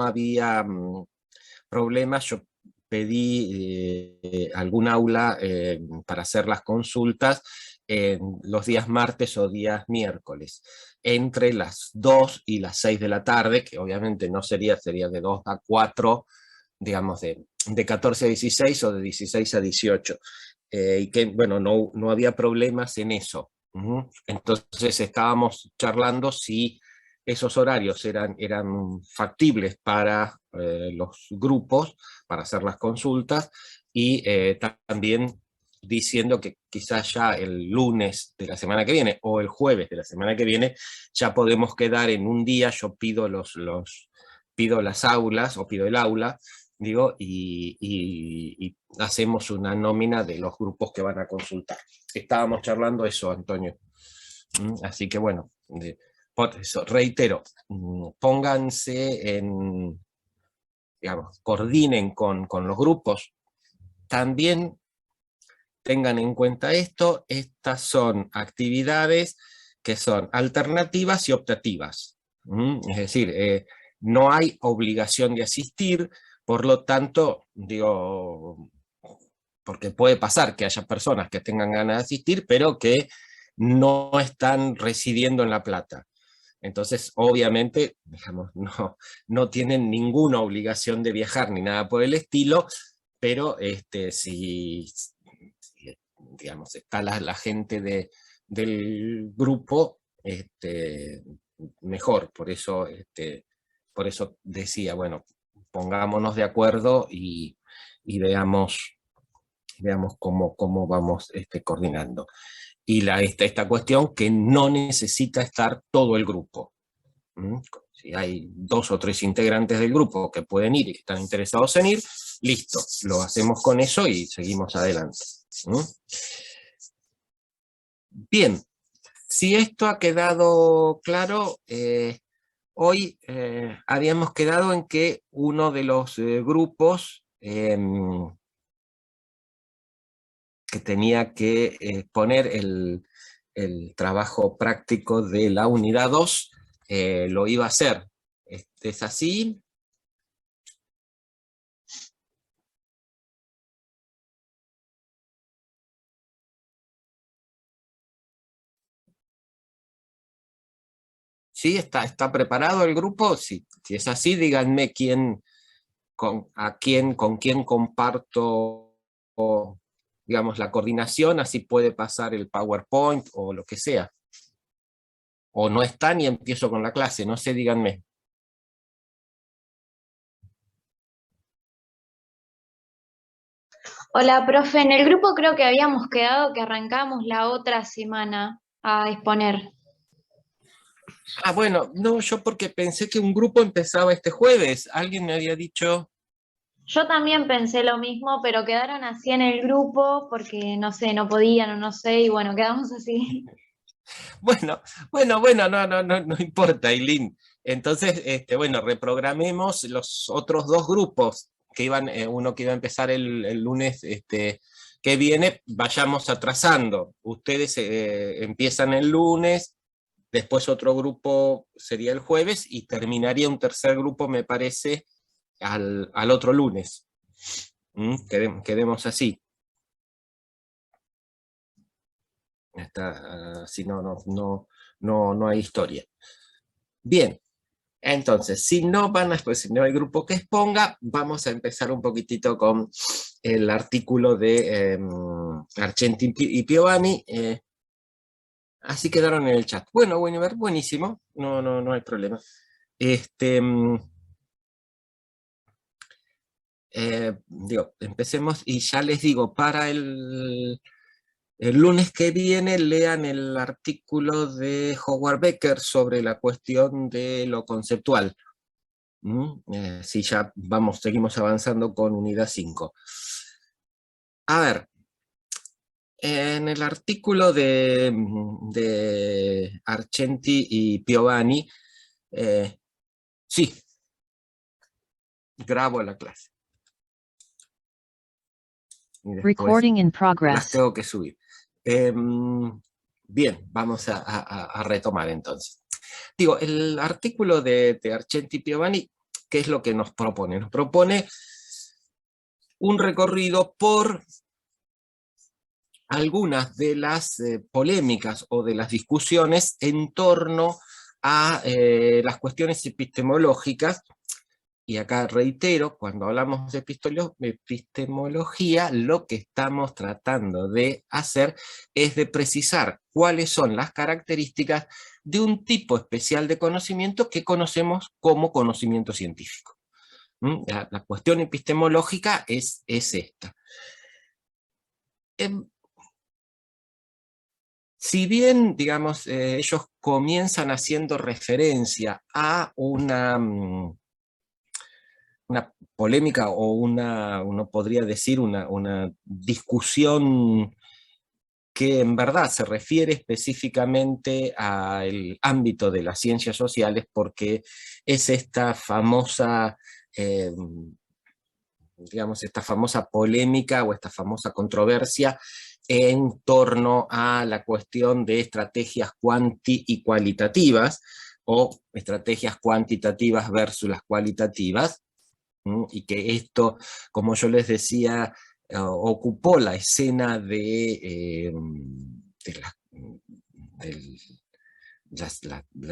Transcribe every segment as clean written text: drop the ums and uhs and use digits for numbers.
había problemas, yo pedí algún aula para hacer las consultas los días martes o días miércoles, entre las 2 y las 6 de la tarde, que obviamente no sería de 2 a 4, digamos, de 14 a 16 o de 16 a 18. Y que, bueno, no había problemas en eso. Entonces estábamos charlando si esos horarios eran factibles para los grupos, para hacer las consultas, y también diciendo que quizás ya el lunes de la semana que viene o el jueves de la semana que viene ya podemos quedar en un día. Yo pido pido las aulas, o pido el aula, digo, y hacemos una nómina de los grupos que van a consultar. Estábamos charlando eso, Antonio. Así que bueno, por eso, reitero, pónganse digamos, coordinen con los grupos. También tengan en cuenta esto: estas son actividades que son alternativas y optativas. Es decir, no hay obligación de asistir, por lo tanto, digo, porque puede pasar que haya personas que tengan ganas de asistir, pero que no están residiendo en La Plata. Entonces, obviamente, digamos, no tienen ninguna obligación de viajar ni nada por el estilo, pero si digamos, está la gente del grupo, mejor. Por eso decía, bueno, pongámonos de acuerdo y veamos cómo vamos coordinando. Y esta cuestión que no necesita estar todo el grupo. Si hay 2 o 3 integrantes del grupo que pueden ir y que están interesados en ir, listo, lo hacemos con eso y seguimos adelante. Bien, si esto ha quedado claro, hoy habíamos quedado en que uno de los grupos que tenía que poner el trabajo práctico de la unidad 2, lo iba a hacer. ¿Es así? ¿Sí? ¿Está preparado el grupo? Si es así, díganme con quién comparto, digamos, la coordinación, así puede pasar el PowerPoint o lo que sea. O no están y empiezo con la clase, no sé, díganme. Hola, profe. En el grupo creo que habíamos quedado que arrancamos la otra semana a exponer. Ah, bueno, no, yo porque pensé que un grupo empezaba este jueves. Alguien me había dicho... Yo también pensé lo mismo, pero quedaron así en el grupo porque no sé, no podían o no sé, y bueno, quedamos así. Bueno, no importa, Aileen. Entonces, bueno, reprogramemos los otros 2 grupos que iban, uno que iba a empezar el lunes que viene, vayamos atrasando. Ustedes empiezan el lunes, después otro grupo sería el jueves, y terminaría un tercer grupo, me parece, al otro lunes. Quedemos así. Si no hay historia. Bien. Entonces, si no hay grupo que exponga, vamos a empezar un poquitito con el artículo de Argenti y Piovani. Así quedaron en el chat. Bueno, Winiver, buenísimo, no hay problema. Empecemos, y ya les digo, para el lunes que viene lean el artículo de Howard Becker sobre la cuestión de lo conceptual. Si ya seguimos avanzando con unidad 5. A ver, en el artículo de Argenti y Piovani, sí, grabo la clase. Y Recording in las progress. tengo que subir. Bien, vamos a retomar entonces. Digo, el artículo de Argenti y Piovani ¿qué es lo que nos propone? Nos propone un recorrido por algunas de las polémicas o de las discusiones en torno a las cuestiones epistemológicas. Y acá reitero, cuando hablamos de epistemología, lo que estamos tratando de hacer es de precisar cuáles son las características de un tipo especial de conocimiento que conocemos como conocimiento científico. La cuestión epistemológica es esta. Si bien, digamos, ellos comienzan haciendo referencia a una polémica o uno podría decir una discusión que en verdad se refiere específicamente al ámbito de las ciencias sociales, porque es esta famosa, digamos, esta famosa polémica o esta famosa controversia en torno a la cuestión de estrategias cuanti y cualitativas, o estrategias cuantitativas versus las cualitativas, y que esto, como yo les decía, ocupó la escena la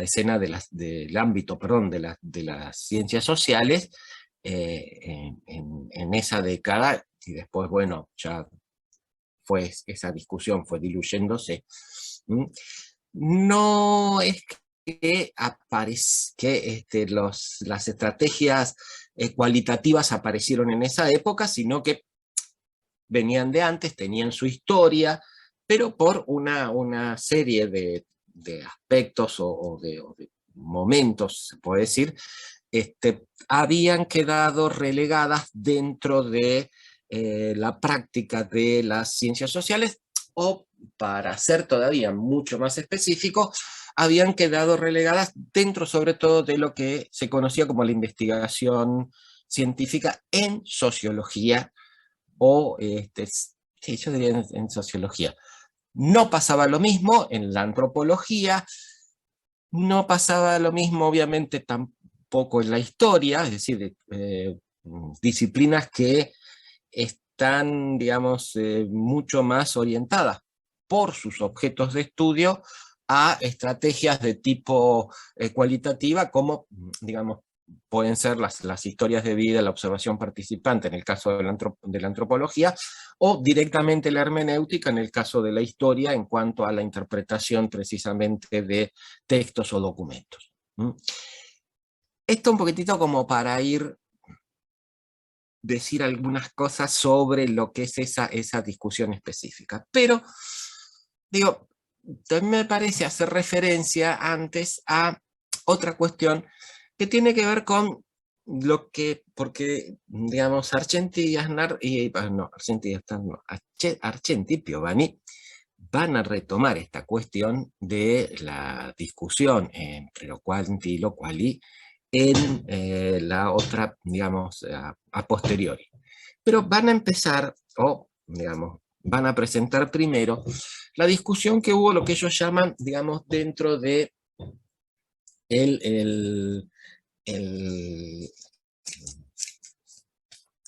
escena del ámbito, perdón, de las ciencias sociales en esa década, y después, bueno, ya esa discusión fue diluyéndose. No es que las estrategias cualitativas aparecieron en esa época, sino que venían de antes, tenían su historia, pero por una serie de aspectos o de momentos, se puede decir, habían quedado relegadas dentro de la práctica de las ciencias sociales, o para ser todavía mucho más específico, habían quedado relegadas dentro sobre todo de lo que se conocía como la investigación científica en sociología, o sí, yo diría en sociología. No pasaba lo mismo en la antropología, no pasaba lo mismo obviamente tampoco en la historia, es decir, disciplinas que están, digamos, mucho más orientadas por sus objetos de estudio a estrategias de tipo cualitativa, como, digamos, pueden ser las historias de vida, la observación participante en el caso de la antropología, o directamente la hermenéutica en el caso de la historia en cuanto a la interpretación precisamente de textos o documentos. Esto un poquitito como para decir algunas cosas sobre lo que es esa discusión específica. Pero, digo, también me parece hacer referencia antes a otra cuestión que tiene que ver con lo que, porque, digamos, Argenti y Aznar, Argenti y Piovani van a retomar esta cuestión de la discusión entre lo quanti y lo quali en la otra, digamos, a posteriori. Pero van a empezar, o digamos, van a presentar primero la discusión que hubo, lo que ellos llaman, digamos, dentro de el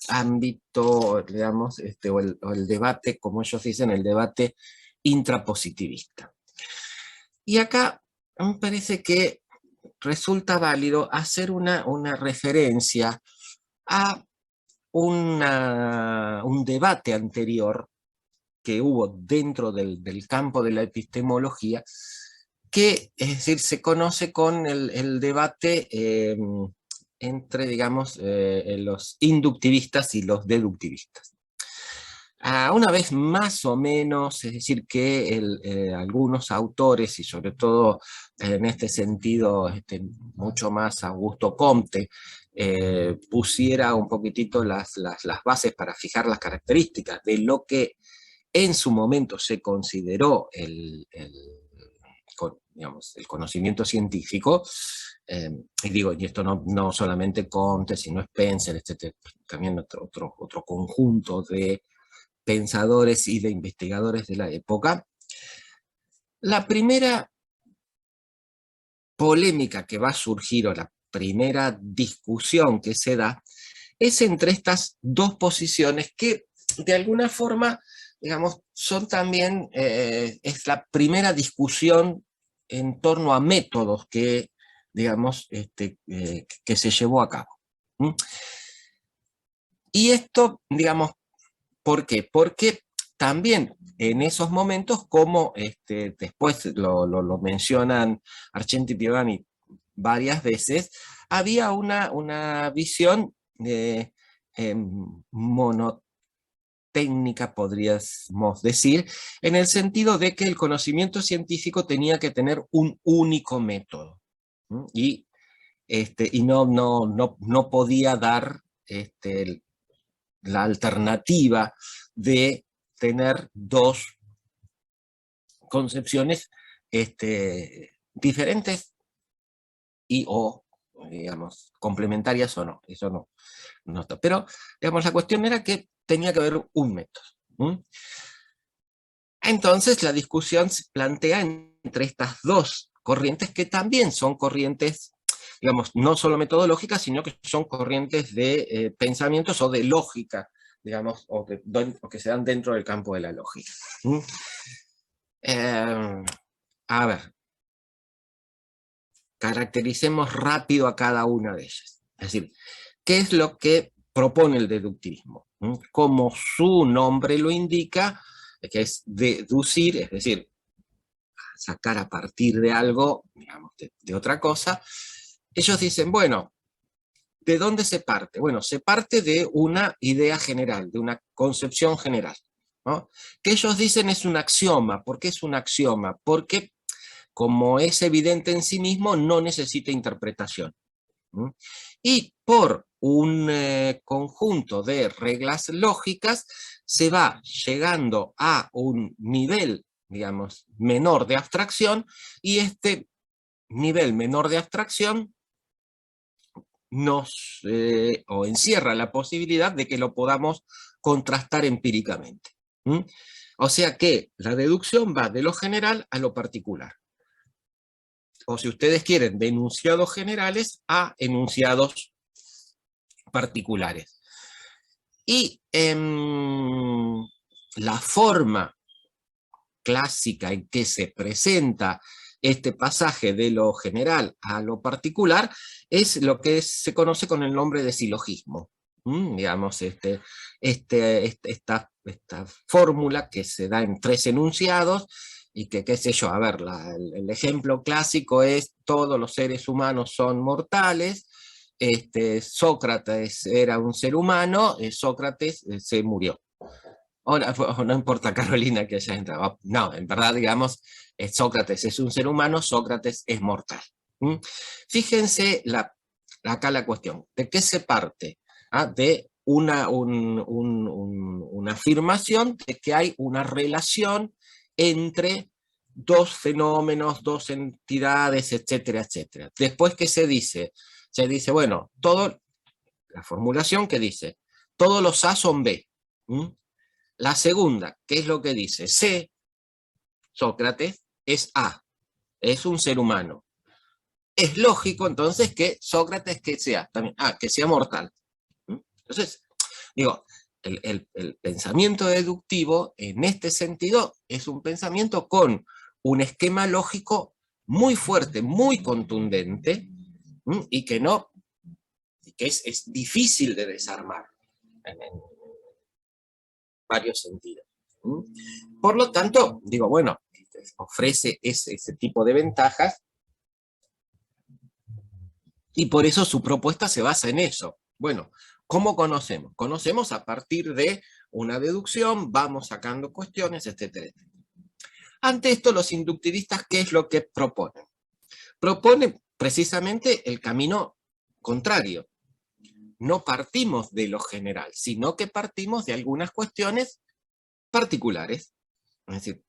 ámbito, digamos, o el debate, como ellos dicen, el debate intrapositivista. Y acá me parece que resulta válido hacer una referencia a un debate anterior que hubo dentro del campo de la epistemología, que, es decir, se conoce con el debate entre, digamos, los inductivistas y los deductivistas. Una vez más o menos, es decir, que algunos autores, y sobre todo en este sentido mucho más Augusto Comte, pusiera un poquitito las bases para fijar las características de lo que en su momento se consideró digamos, el conocimiento científico, y digo, y esto no solamente Comte, sino Spencer, también otro conjunto de pensadores y de investigadores de la época. La primera polémica que va a surgir, o la primera discusión que se da es entre estas dos posiciones que de alguna forma, digamos, son también, es la primera discusión en torno a métodos que, digamos, que se llevó a cabo. ¿Mm? Y esto, digamos, ¿por qué? Porque también en esos momentos, como después lo mencionan Argenti y Piovani varias veces, había una visión monotécnica, podríamos decir, en el sentido de que el conocimiento científico tenía que tener un único método. ¿Mm? Y no podía dar la alternativa de tener dos concepciones diferentes o, digamos, complementarias o no. Eso no está. Pero, digamos, la cuestión era que tenía que haber un método. ¿Mm? Entonces, la discusión se plantea entre estas dos corrientes que también son corrientes, digamos, no solo metodológicas, sino que son corrientes de pensamientos o de lógica, digamos, o que se dan dentro del campo de la lógica. ¿Mm? A ver, caractericemos rápido a cada una de ellas. Es decir, ¿qué es lo que propone el deductivismo? ¿Mm? Como su nombre lo indica, que es deducir, es decir, sacar a partir de algo, digamos, de otra cosa. Ellos dicen, bueno, ¿de dónde se parte? Bueno, se parte de una idea general, de una concepción general, ¿no? Que ellos dicen es un axioma. ¿Por qué es un axioma? Porque, como es evidente en sí mismo, no necesita interpretación. ¿Mm? Y por un conjunto de reglas lógicas se va llegando a un nivel, digamos, menor de abstracción, y este nivel menor de abstracción nos o encierra la posibilidad de que lo podamos contrastar empíricamente. ¿Mm? O sea que la deducción va de lo general a lo particular. O si ustedes quieren, de enunciados generales a enunciados particulares. Y la forma clásica en que se presenta este pasaje de lo general a lo particular es lo que se conoce con el nombre de silogismo. Digamos, esta fórmula que se da en tres enunciados y que, qué sé yo, a ver, el ejemplo clásico es todos los seres humanos son mortales, Sócrates era un ser humano, Sócrates se murió. Ahora, no importa, Carolina, que haya entrado. No, en verdad, digamos, Sócrates es un ser humano, Sócrates es mortal. ¿Mm? Fíjense acá la cuestión. ¿De qué se parte? De una afirmación de que hay una relación entre dos fenómenos, dos entidades, etcétera, etcétera. Después, ¿qué se dice? Se dice, bueno, la formulación que dice, todos los A son B. ¿Mm? La segunda, ¿qué es lo que dice? C, Sócrates, es A, es un ser humano. Es lógico entonces que Sócrates que sea también, que sea mortal. Entonces, digo, el pensamiento deductivo en este sentido es un pensamiento con un esquema lógico muy fuerte, muy contundente, y que es difícil de desarmar en varios sentidos. Por lo tanto, digo, bueno, ofrece ese tipo de ventajas y por eso su propuesta se basa en eso. Bueno, ¿cómo conocemos? Conocemos a partir de una deducción, vamos sacando cuestiones, etcétera, etcétera. Ante esto, los inductivistas, ¿qué es lo que proponen? Proponen precisamente el camino contrario. No partimos de lo general, sino que partimos de algunas cuestiones particulares. Es decir,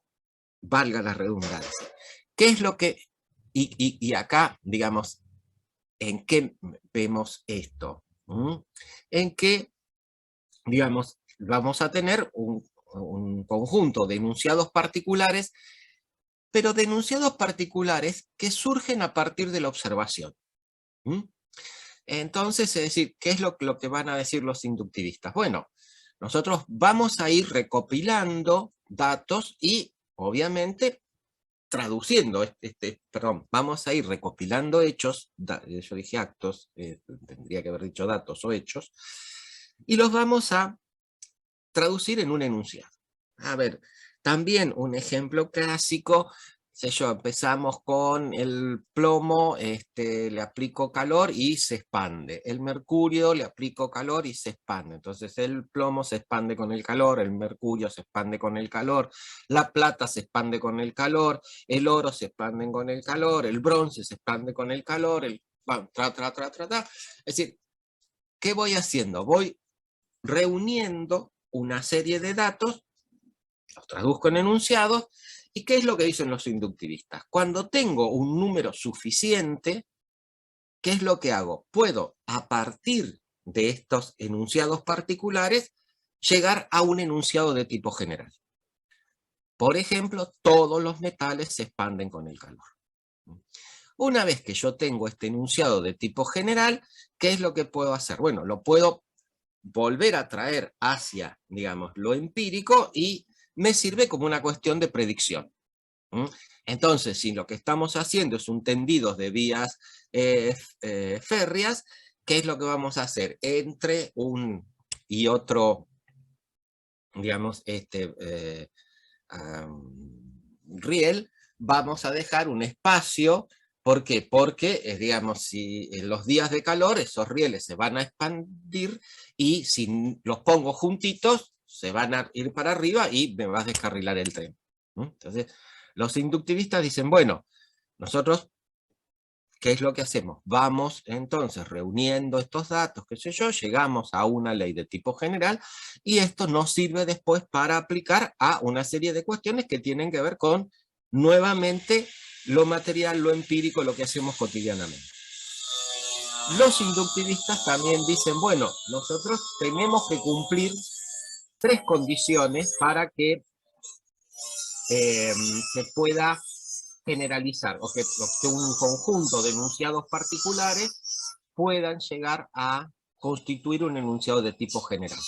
valga la redundancia. ¿Qué es lo que, y acá, digamos, en qué vemos esto? En que, digamos, vamos a tener un conjunto de enunciados particulares, pero de enunciados particulares que surgen a partir de la observación. Entonces, es decir, ¿qué es lo que van a decir los inductivistas? Bueno, nosotros vamos a ir recopilando datos y, obviamente, traduciendo, perdón, vamos a ir recopilando hechos, yo dije actos, tendría que haber dicho datos o hechos, y los vamos a traducir en un enunciado. A ver, también un ejemplo clásico, sé yo, empezamos con el plomo, le aplico calor y se expande. El mercurio le aplico calor y se expande. Entonces el plomo se expande con el calor, el mercurio se expande con el calor, la plata se expande con el calor, el oro se expande con el calor, el bronce se expande con el calor, Es decir, ¿qué voy haciendo? Voy reuniendo una serie de datos, los traduzco en enunciados, ¿y qué es lo que dicen los inductivistas? Cuando tengo un número suficiente, ¿qué es lo que hago? Puedo, a partir de estos enunciados particulares, llegar a un enunciado de tipo general. Por ejemplo, todos los metales se expanden con el calor. Una vez que yo tengo este enunciado de tipo general, ¿qué es lo que puedo hacer? Bueno, lo puedo volver a traer hacia, digamos, lo empírico y me sirve como una cuestión de predicción. Entonces, si lo que estamos haciendo es un tendido de vías férreas, ¿qué es lo que vamos a hacer? Entre un y otro, digamos, riel, vamos a dejar un espacio. ¿Por qué? Porque, digamos, si en los días de calor esos rieles se van a expandir y si los pongo juntitos, se van a ir para arriba y me va a descarrilar el tren. Entonces, los inductivistas dicen, bueno, nosotros, ¿qué es lo que hacemos? Vamos entonces reuniendo estos datos, qué sé yo, llegamos a una ley de tipo general y esto nos sirve después para aplicar a una serie de cuestiones que tienen que ver con, nuevamente, lo material, lo empírico, lo que hacemos cotidianamente. Los inductivistas también dicen, bueno, nosotros tenemos que cumplir 3 condiciones para que se pueda generalizar, o que un conjunto de enunciados particulares puedan llegar a constituir un enunciado de tipo general.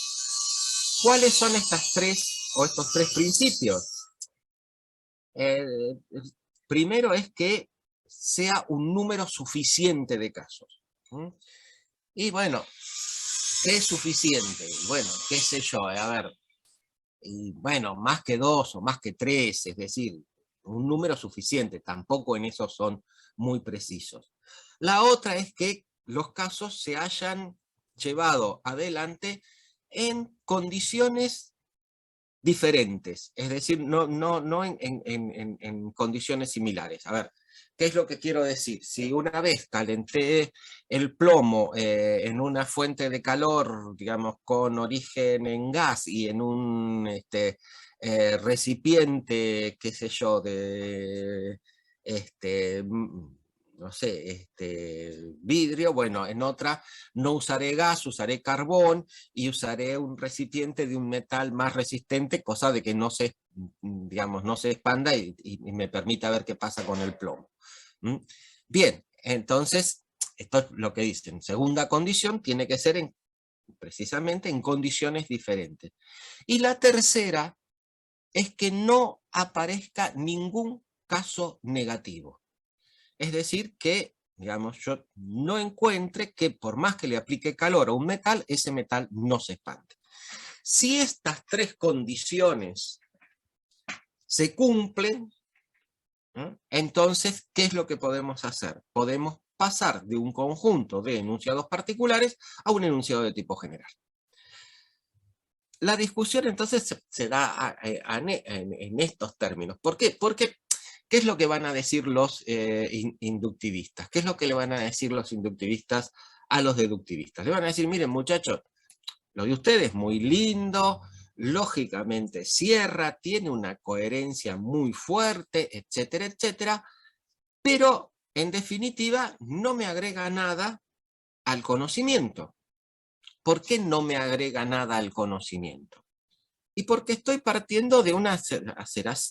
¿Cuáles son estas 3 o estos 3 principios? Primero es que sea un número suficiente de casos. Y bueno, ¿qué es suficiente? Bueno, qué sé yo, a ver, y bueno, más que 2 o más que 3, es decir, un número suficiente, tampoco en eso son muy precisos. La otra es que los casos se hayan llevado adelante en condiciones diferentes, es decir, no en condiciones similares. A ver, ¿qué es lo que quiero decir? Si una vez calenté el plomo en una fuente de calor, digamos, con origen en gas y en un recipiente, qué sé yo, de no sé, vidrio, bueno, en otra no usaré gas, usaré carbón y usaré un recipiente de un metal más resistente, cosa de que no se, digamos, no se expanda y me permita ver qué pasa con el plomo. Bien, entonces, esto es lo que dicen. Segunda condición, tiene que ser precisamente en condiciones diferentes. Y la tercera es que no aparezca ningún caso negativo. Es decir, que, digamos, yo no encuentre que por más que le aplique calor a un metal, ese metal no se expande. Si estas 3 condiciones se cumplen, entonces, ¿qué es lo que podemos hacer? Podemos pasar de un conjunto de enunciados particulares a un enunciado de tipo general. La discusión entonces se da en estos términos. ¿Por qué? Porque, ¿qué es lo que van a decir los inductivistas? ¿Qué es lo que le van a decir los inductivistas a los deductivistas? Le van a decir, miren muchachos, lo de ustedes es muy lindo, lógicamente cierra, tiene una coherencia muy fuerte, etcétera, etcétera, pero en definitiva no me agrega nada al conocimiento. ¿Por qué no me agrega nada al conocimiento? Y porque estoy partiendo de una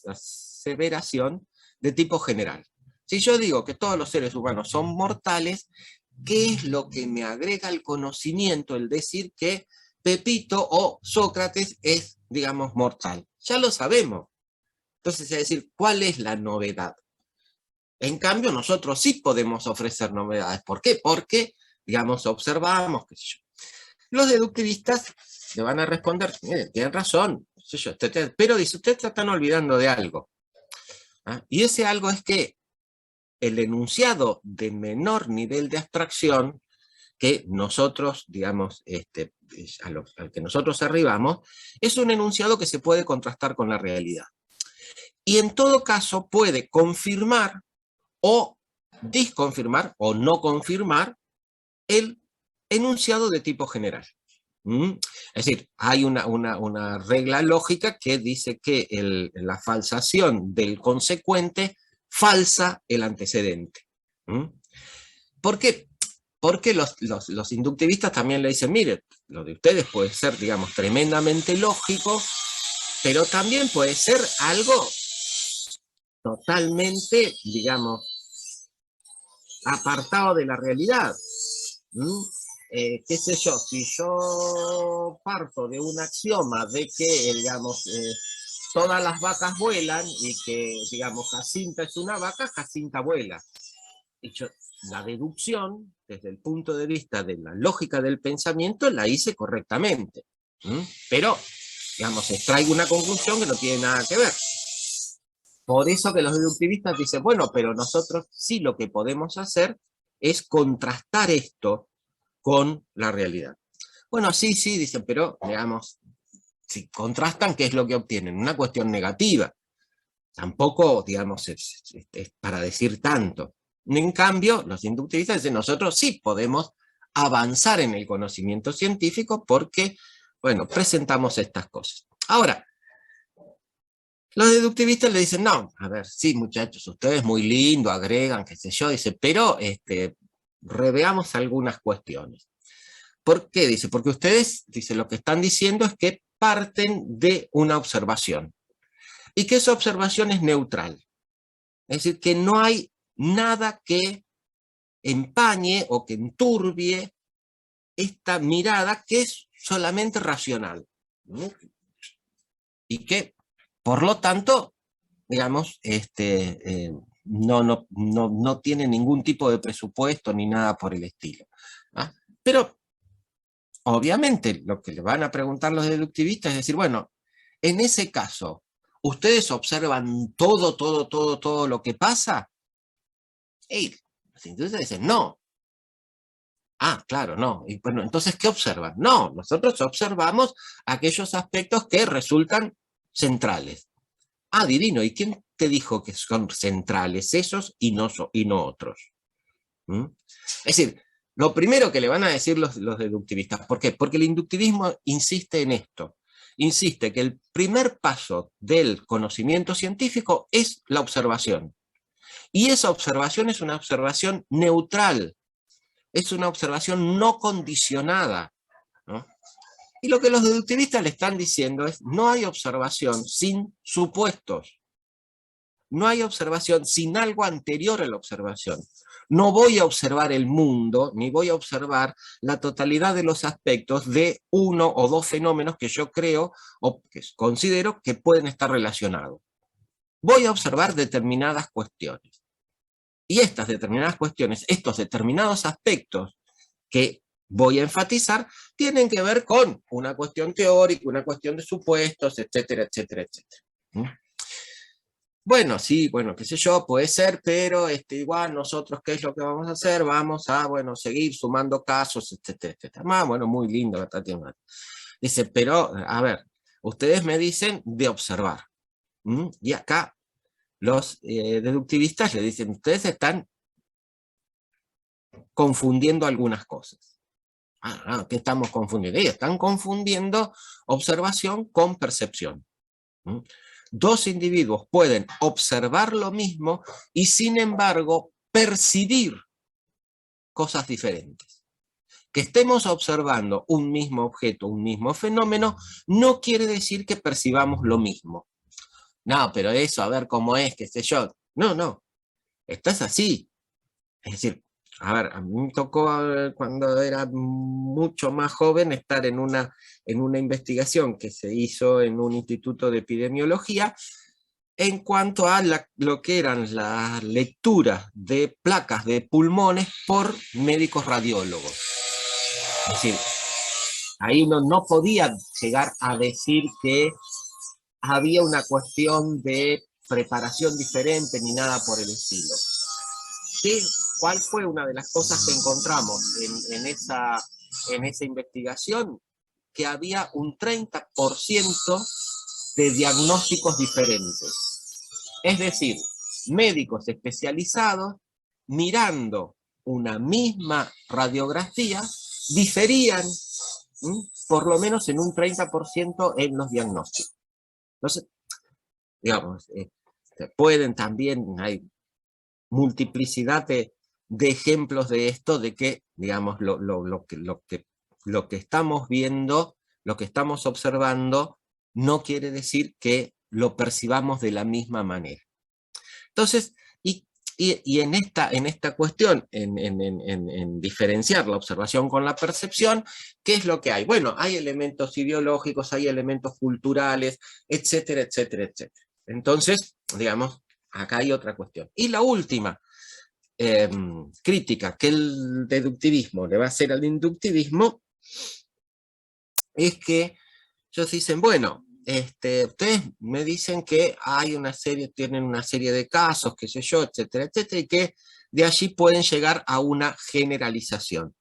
aseveración de tipo general. Si yo digo que todos los seres humanos son mortales, ¿qué es lo que me agrega al conocimiento el decir que Pepito o Sócrates es, digamos, mortal? Ya lo sabemos. Entonces, es decir, ¿cuál es la novedad? En cambio, nosotros sí podemos ofrecer novedades. ¿Por qué? Porque, digamos, observamos, qué sé yo. Los deductivistas le van a responder, miren, tienen razón, qué sé yo, pero dice, ustedes se están olvidando de algo. ¿Ah? Y ese algo es que el enunciado de menor nivel de abstracción que nosotros, digamos, al que nosotros arribamos, es un enunciado que se puede contrastar con la realidad. Y en todo caso puede confirmar o disconfirmar o no confirmar el enunciado de tipo general. Es decir, hay una regla lógica que dice que la falsación del consecuente falsa el antecedente. ¿Por qué? Porque los inductivistas también le dicen, mire, lo de ustedes puede ser, digamos, tremendamente lógico, pero también puede ser algo totalmente, digamos, apartado de la realidad. Qué sé yo, si yo parto de un axioma de que, digamos, todas las vacas vuelan y que, digamos, Jacinta es una vaca, Jacinta vuela. Y yo, la deducción, desde el punto de vista de la lógica del pensamiento, la hice correctamente. Pero, digamos, extraigo una conclusión que no tiene nada que ver. Por eso que los deductivistas dicen, bueno, pero nosotros sí lo que podemos hacer es contrastar esto con la realidad. Bueno, sí, dicen, pero, digamos, si contrastan, ¿qué es lo que obtienen? Una cuestión negativa. Tampoco, digamos, es para decir tanto. En cambio, los inductivistas dicen, nosotros sí podemos avanzar en el conocimiento científico porque, bueno, presentamos estas cosas. Ahora, los deductivistas le dicen, no, a ver, sí, muchachos, ustedes muy lindo, agregan, qué sé yo, dice, pero reveamos algunas cuestiones. ¿Por qué? Dice, porque ustedes, dice, lo que están diciendo es que parten de una observación y que esa observación es neutral. Es decir, que no hay nada que empañe o que enturbie esta mirada que es solamente racional. Y que, por lo tanto, digamos, no tiene ningún tipo de presupuesto ni nada por el estilo. ¿Ah? Pero, obviamente, lo que le van a preguntar los deductivistas es decir, bueno, en ese caso, ¿ustedes observan todo lo que pasa? Y los inductivistas dicen, no. Ah, claro, no. Y bueno, entonces, ¿qué observan? No, nosotros observamos aquellos aspectos que resultan centrales. Ah, divino, ¿y quién te dijo que son centrales esos y no otros? Es decir, lo primero que le van a decir los deductivistas, ¿por qué? Porque el inductivismo insiste en esto. Insiste que el primer paso del conocimiento científico es la observación. Y esa observación es una observación neutral, es una observación no condicionada, ¿no? Y lo que los deductivistas le están diciendo es, no hay observación sin supuestos. No hay observación sin algo anterior a la observación. No voy a observar el mundo, ni voy a observar la totalidad de los aspectos de uno o dos fenómenos que yo creo o que considero que pueden estar relacionados. Voy a observar determinadas cuestiones. Y estas determinadas cuestiones, estos determinados aspectos que voy a enfatizar, tienen que ver con una cuestión teórica, una cuestión de supuestos, etcétera, etcétera, etcétera. Bueno, sí, bueno, qué sé yo, puede ser, pero igual nosotros, ¿qué es lo que vamos a hacer? Vamos a, bueno, seguir sumando casos, etcétera, etcétera. Bueno, muy lindo la Tatiana. Dice, pero, a ver, ustedes me dicen de observar. Y acá los deductivistas le dicen, ustedes están confundiendo algunas cosas. ¿Qué estamos confundiendo? Ellos están confundiendo observación con percepción. Dos individuos pueden observar lo mismo y sin embargo percibir cosas diferentes. Que estemos observando un mismo objeto, un mismo fenómeno, no quiere decir que percibamos lo mismo. No, pero eso, a ver cómo es, qué sé yo. No, esto es así. Es decir, a ver, a mí me tocó cuando era mucho más joven estar en una investigación que se hizo en un instituto de epidemiología en cuanto a lo que eran las lecturas de placas de pulmones por médicos radiólogos. Es decir, ahí uno no podía llegar a decir que había una cuestión de preparación diferente ni nada por el estilo. ¿Qué, ¿Cuál fue una de las cosas que encontramos en esa investigación? Que había un 30% de diagnósticos diferentes. Es decir, médicos especializados mirando una misma radiografía diferían por lo menos en un 30% en los diagnósticos. Entonces, digamos, pueden también, hay multiplicidad de ejemplos de esto, de que, digamos, lo que estamos viendo, lo que estamos observando, no quiere decir que lo percibamos de la misma manera. Entonces, y en esta cuestión, en diferenciar la observación con la percepción, ¿qué es lo que hay? Bueno, hay elementos ideológicos, hay elementos culturales, etcétera, etcétera, etcétera. Entonces, digamos, acá hay otra cuestión. Y la última crítica que el deductivismo le va a hacer al inductivismo es que ellos dicen, bueno, ustedes me dicen que hay tienen una serie de casos, qué sé yo, etcétera, etcétera, y que de allí pueden llegar a una generalización.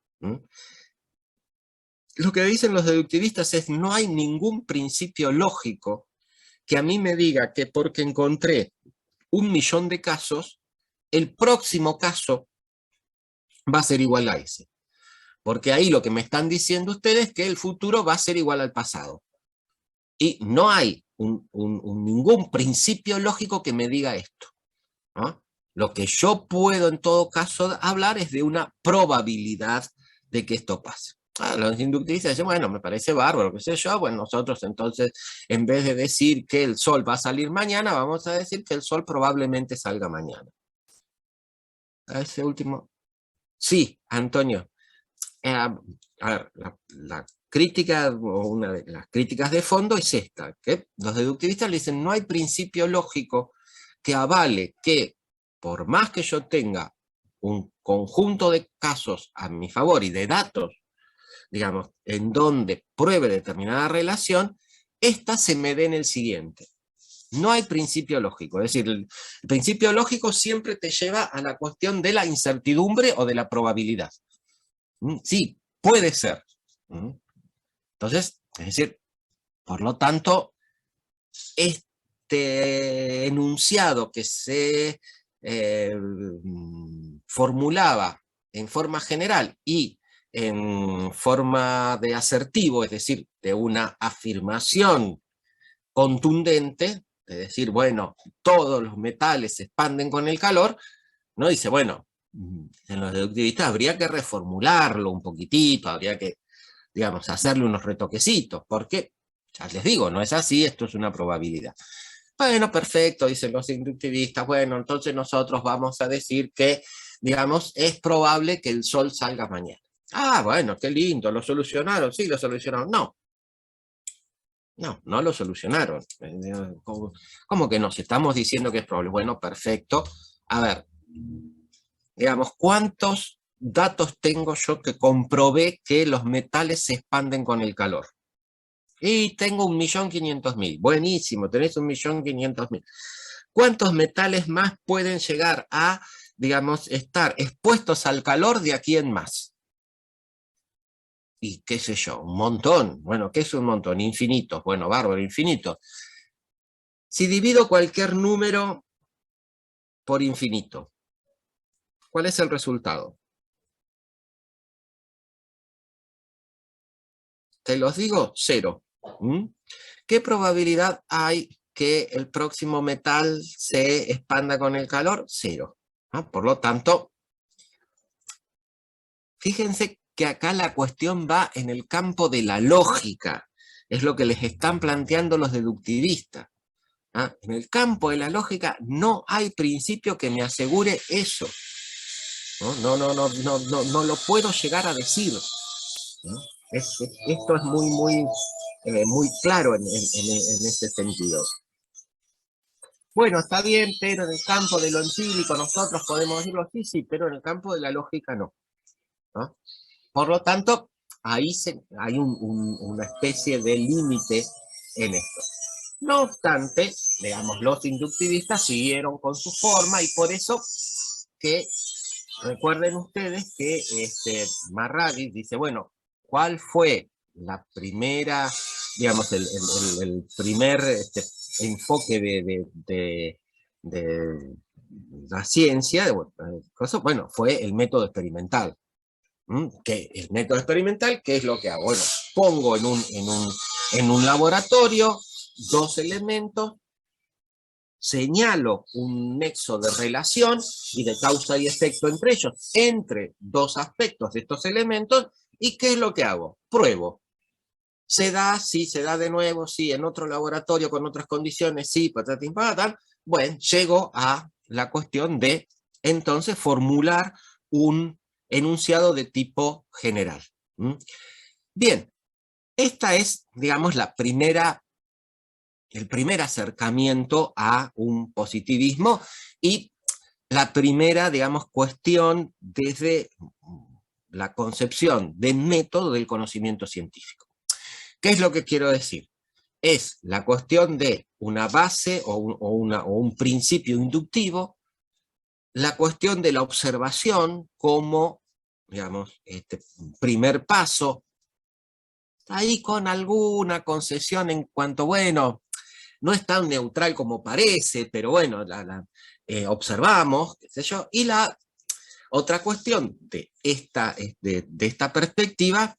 Lo que dicen los deductivistas es, no hay ningún principio lógico que a mí me diga que porque encontré 1.000.000 de casos, el próximo caso va a ser igual a ese. Porque ahí lo que me están diciendo ustedes es que el futuro va a ser igual al pasado. Y no hay ningún principio lógico que me diga esto, ¿no? Lo que yo puedo en todo caso hablar es de una probabilidad de que esto pase. Los inductivistas dicen, bueno, me parece bárbaro, qué sé yo, bueno, nosotros entonces, en vez de decir que el sol va a salir mañana, vamos a decir que el sol probablemente salga mañana. A ese último. Sí, Antonio. A ver, la crítica, o una de las críticas de fondo es esta, que los deductivistas le dicen, no hay principio lógico que avale que, por más que yo tenga un conjunto de casos a mi favor y de datos, digamos, en donde pruebe determinada relación, esta se me dé en el siguiente. No hay principio lógico, es decir, el principio lógico siempre te lleva a la cuestión de la incertidumbre o de la probabilidad. Sí, puede ser. Entonces, es decir, por lo tanto, este enunciado que se formulaba en forma general y en forma de asertivo, es decir, de una afirmación contundente, de decir, bueno, todos los metales se expanden con el calor, ¿no? Dice, bueno, en los deductivistas habría que reformularlo un poquitito, habría que, digamos, hacerle unos retoquecitos, porque, ya les digo, no es así, esto es una probabilidad. Bueno, perfecto, dicen los inductivistas, bueno, entonces nosotros vamos a decir que, digamos, es probable que el sol salga mañana. Ah, bueno, qué lindo, ¿lo solucionaron? Sí, lo solucionaron. No, no lo solucionaron. ¿Cómo que no? Si estamos diciendo que es probable. Bueno, perfecto. A ver, digamos, ¿cuántos datos tengo yo que comprobé que los metales se expanden con el calor? Y tengo 1.500.000. Buenísimo, tenés 1.500.000. ¿Cuántos metales más pueden llegar a, digamos, estar expuestos al calor de aquí en más? Y qué sé yo, un montón. Bueno, ¿qué es un montón? Infinitos. Bueno, bárbaro, infinito. Si divido cualquier número por infinito, ¿cuál es el resultado? Te los digo, 0. ¿Qué probabilidad hay que el próximo metal se expanda con el calor? 0. Por lo tanto, fíjense que acá la cuestión va en el campo de la lógica. Es lo que les están planteando los deductivistas. En el campo de la lógica no hay principio que me asegure eso. No lo puedo llegar a decir, ¿no? Esto es muy claro en este sentido. Bueno, está bien, pero en el campo de lo empírico nosotros podemos decirlo así, sí, pero en el campo de la lógica no, ¿no? Por lo tanto, ahí hay una especie de límite en esto. No obstante, digamos, los inductivistas siguieron con su forma y por eso que recuerden ustedes que Marradi dice, bueno, ¿cuál fue la primera, digamos, el primer enfoque de la ciencia? Bueno, fue el método experimental. Que el método experimental, ¿qué es lo que hago? Bueno, pongo en un laboratorio dos elementos, señalo un nexo de relación y de causa y efecto entre ellos, entre dos aspectos de estos elementos, ¿y qué es lo que hago? Pruebo. ¿Se da? Sí, se da de nuevo, sí, en otro laboratorio con otras condiciones, sí, patatín, patatán. Bueno, llego a la cuestión de, entonces, formular un enunciado de tipo general. Bien, esta es, digamos, el primer acercamiento a un positivismo y la primera, digamos, cuestión desde la concepción de método del conocimiento científico. ¿Qué es lo que quiero decir? Es la cuestión de una base o un principio inductivo, la cuestión de la observación como, digamos, primer paso, ahí con alguna concesión en cuanto, bueno, no es tan neutral como parece, pero bueno, observamos, qué sé yo, y la otra cuestión de esta perspectiva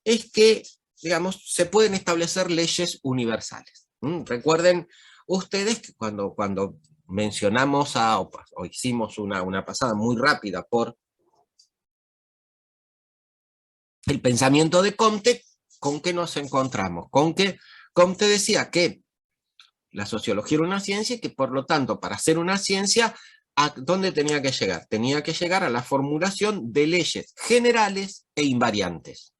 es que, digamos, se pueden establecer leyes universales. Recuerden ustedes que cuando mencionamos o hicimos una pasada muy rápida por el pensamiento de Comte, ¿con qué nos encontramos? Con que Comte decía que la sociología era una ciencia y que por lo tanto para ser una ciencia, ¿a dónde tenía que llegar? Tenía que llegar a la formulación de leyes generales e invariantes.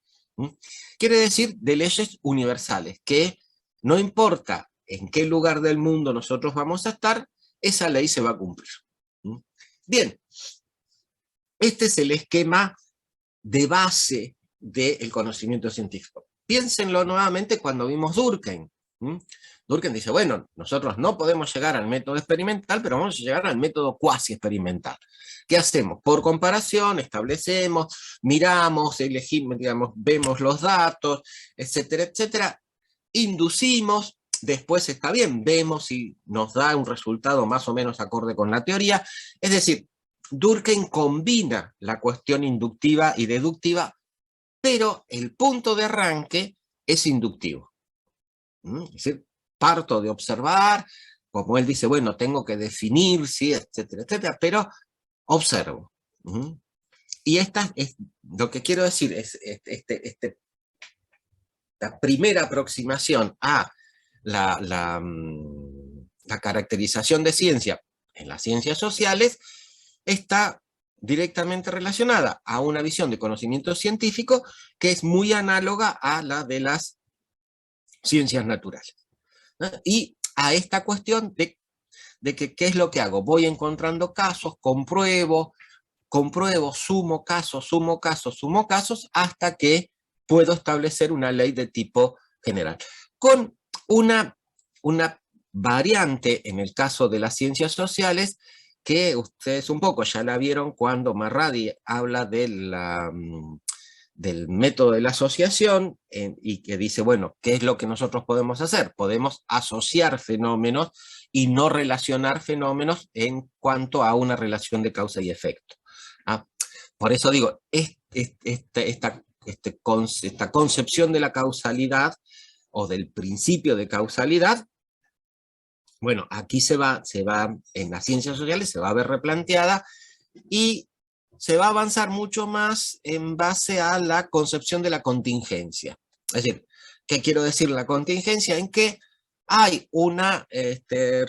Quiere decir de leyes universales, que no importa en qué lugar del mundo nosotros vamos a estar, esa ley se va a cumplir. Bien, este es el esquema de base del conocimiento científico. Piénsenlo nuevamente cuando vimos Durkheim. Durkheim dice, bueno, nosotros no podemos llegar al método experimental, pero vamos a llegar al método cuasi experimental. ¿Qué hacemos? Por comparación, establecemos, miramos, elegimos, digamos, vemos los datos, etcétera, etcétera, inducimos, después está bien, vemos si nos da un resultado más o menos acorde con la teoría. Es decir, Durkheim combina la cuestión inductiva y deductiva, pero el punto de arranque es inductivo. Es decir, parto de observar, como él dice, bueno, tengo que definir, sí, etcétera, etcétera, pero observo. Y lo que quiero decir es la primera aproximación a la caracterización de ciencia en las ciencias sociales está directamente relacionada a una visión de conocimiento científico que es muy análoga a la de las ciencias naturales, ¿no? Y a esta cuestión de que ¿qué es lo que hago? Voy encontrando casos, compruebo, sumo casos, hasta que puedo establecer una ley de tipo general. Con una variante en el caso de las ciencias sociales, que ustedes un poco ya la vieron cuando Marradi habla del método de la asociación y que dice, bueno, ¿qué es lo que nosotros podemos hacer? Podemos asociar fenómenos y no relacionar fenómenos en cuanto a una relación de causa y efecto. Por eso digo, esta concepción de la causalidad o del principio de causalidad, bueno, aquí se va en las ciencias sociales se va a ver replanteada y se va a avanzar mucho más en base a la concepción de la contingencia. Es decir, ¿qué quiero decir la contingencia? En que hay una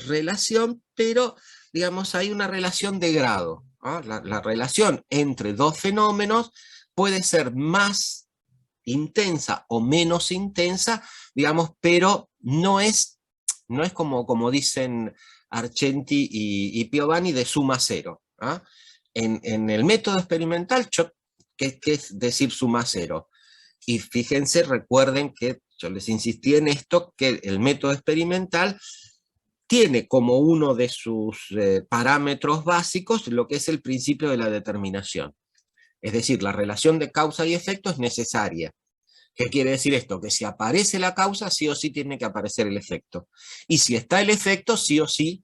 relación, pero digamos hay una relación de grado. ¿no? La relación entre dos fenómenos puede ser más intensa o menos intensa, digamos, pero no es como dicen Argenti y Piovani, de suma cero. ¿Ah? En el método experimental, ¿qué es decir suma cero? Y fíjense, recuerden que yo les insistí en esto, que el método experimental tiene como uno de sus parámetros básicos lo que es el principio de la determinación. Es decir, la relación de causa y efecto es necesaria. ¿Qué quiere decir esto? Que si aparece la causa, sí o sí tiene que aparecer el efecto. Y si está el efecto, sí o sí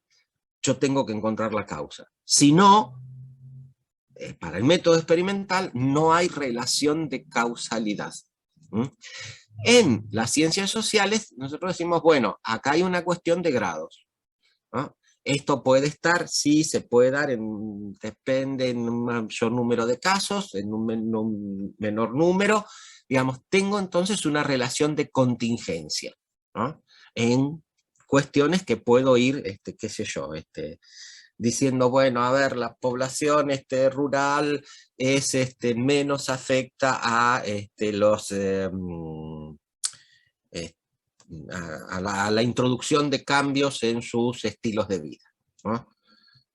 yo tengo que encontrar la causa. Si no, para el método experimental no hay relación de causalidad. ¿Mm? En las ciencias sociales, nosotros decimos, bueno, acá hay una cuestión de grados, ¿no? Esto puede estar, sí, se puede dar, depende en un mayor número de casos, en un menor número. Digamos, tengo entonces una relación de contingencia, ¿no? En cuestiones que puedo ir, qué sé yo, diciendo, bueno, a ver, la población rural es menos afecta a los eh, a la introducción de cambios en sus estilos de vida, ¿no?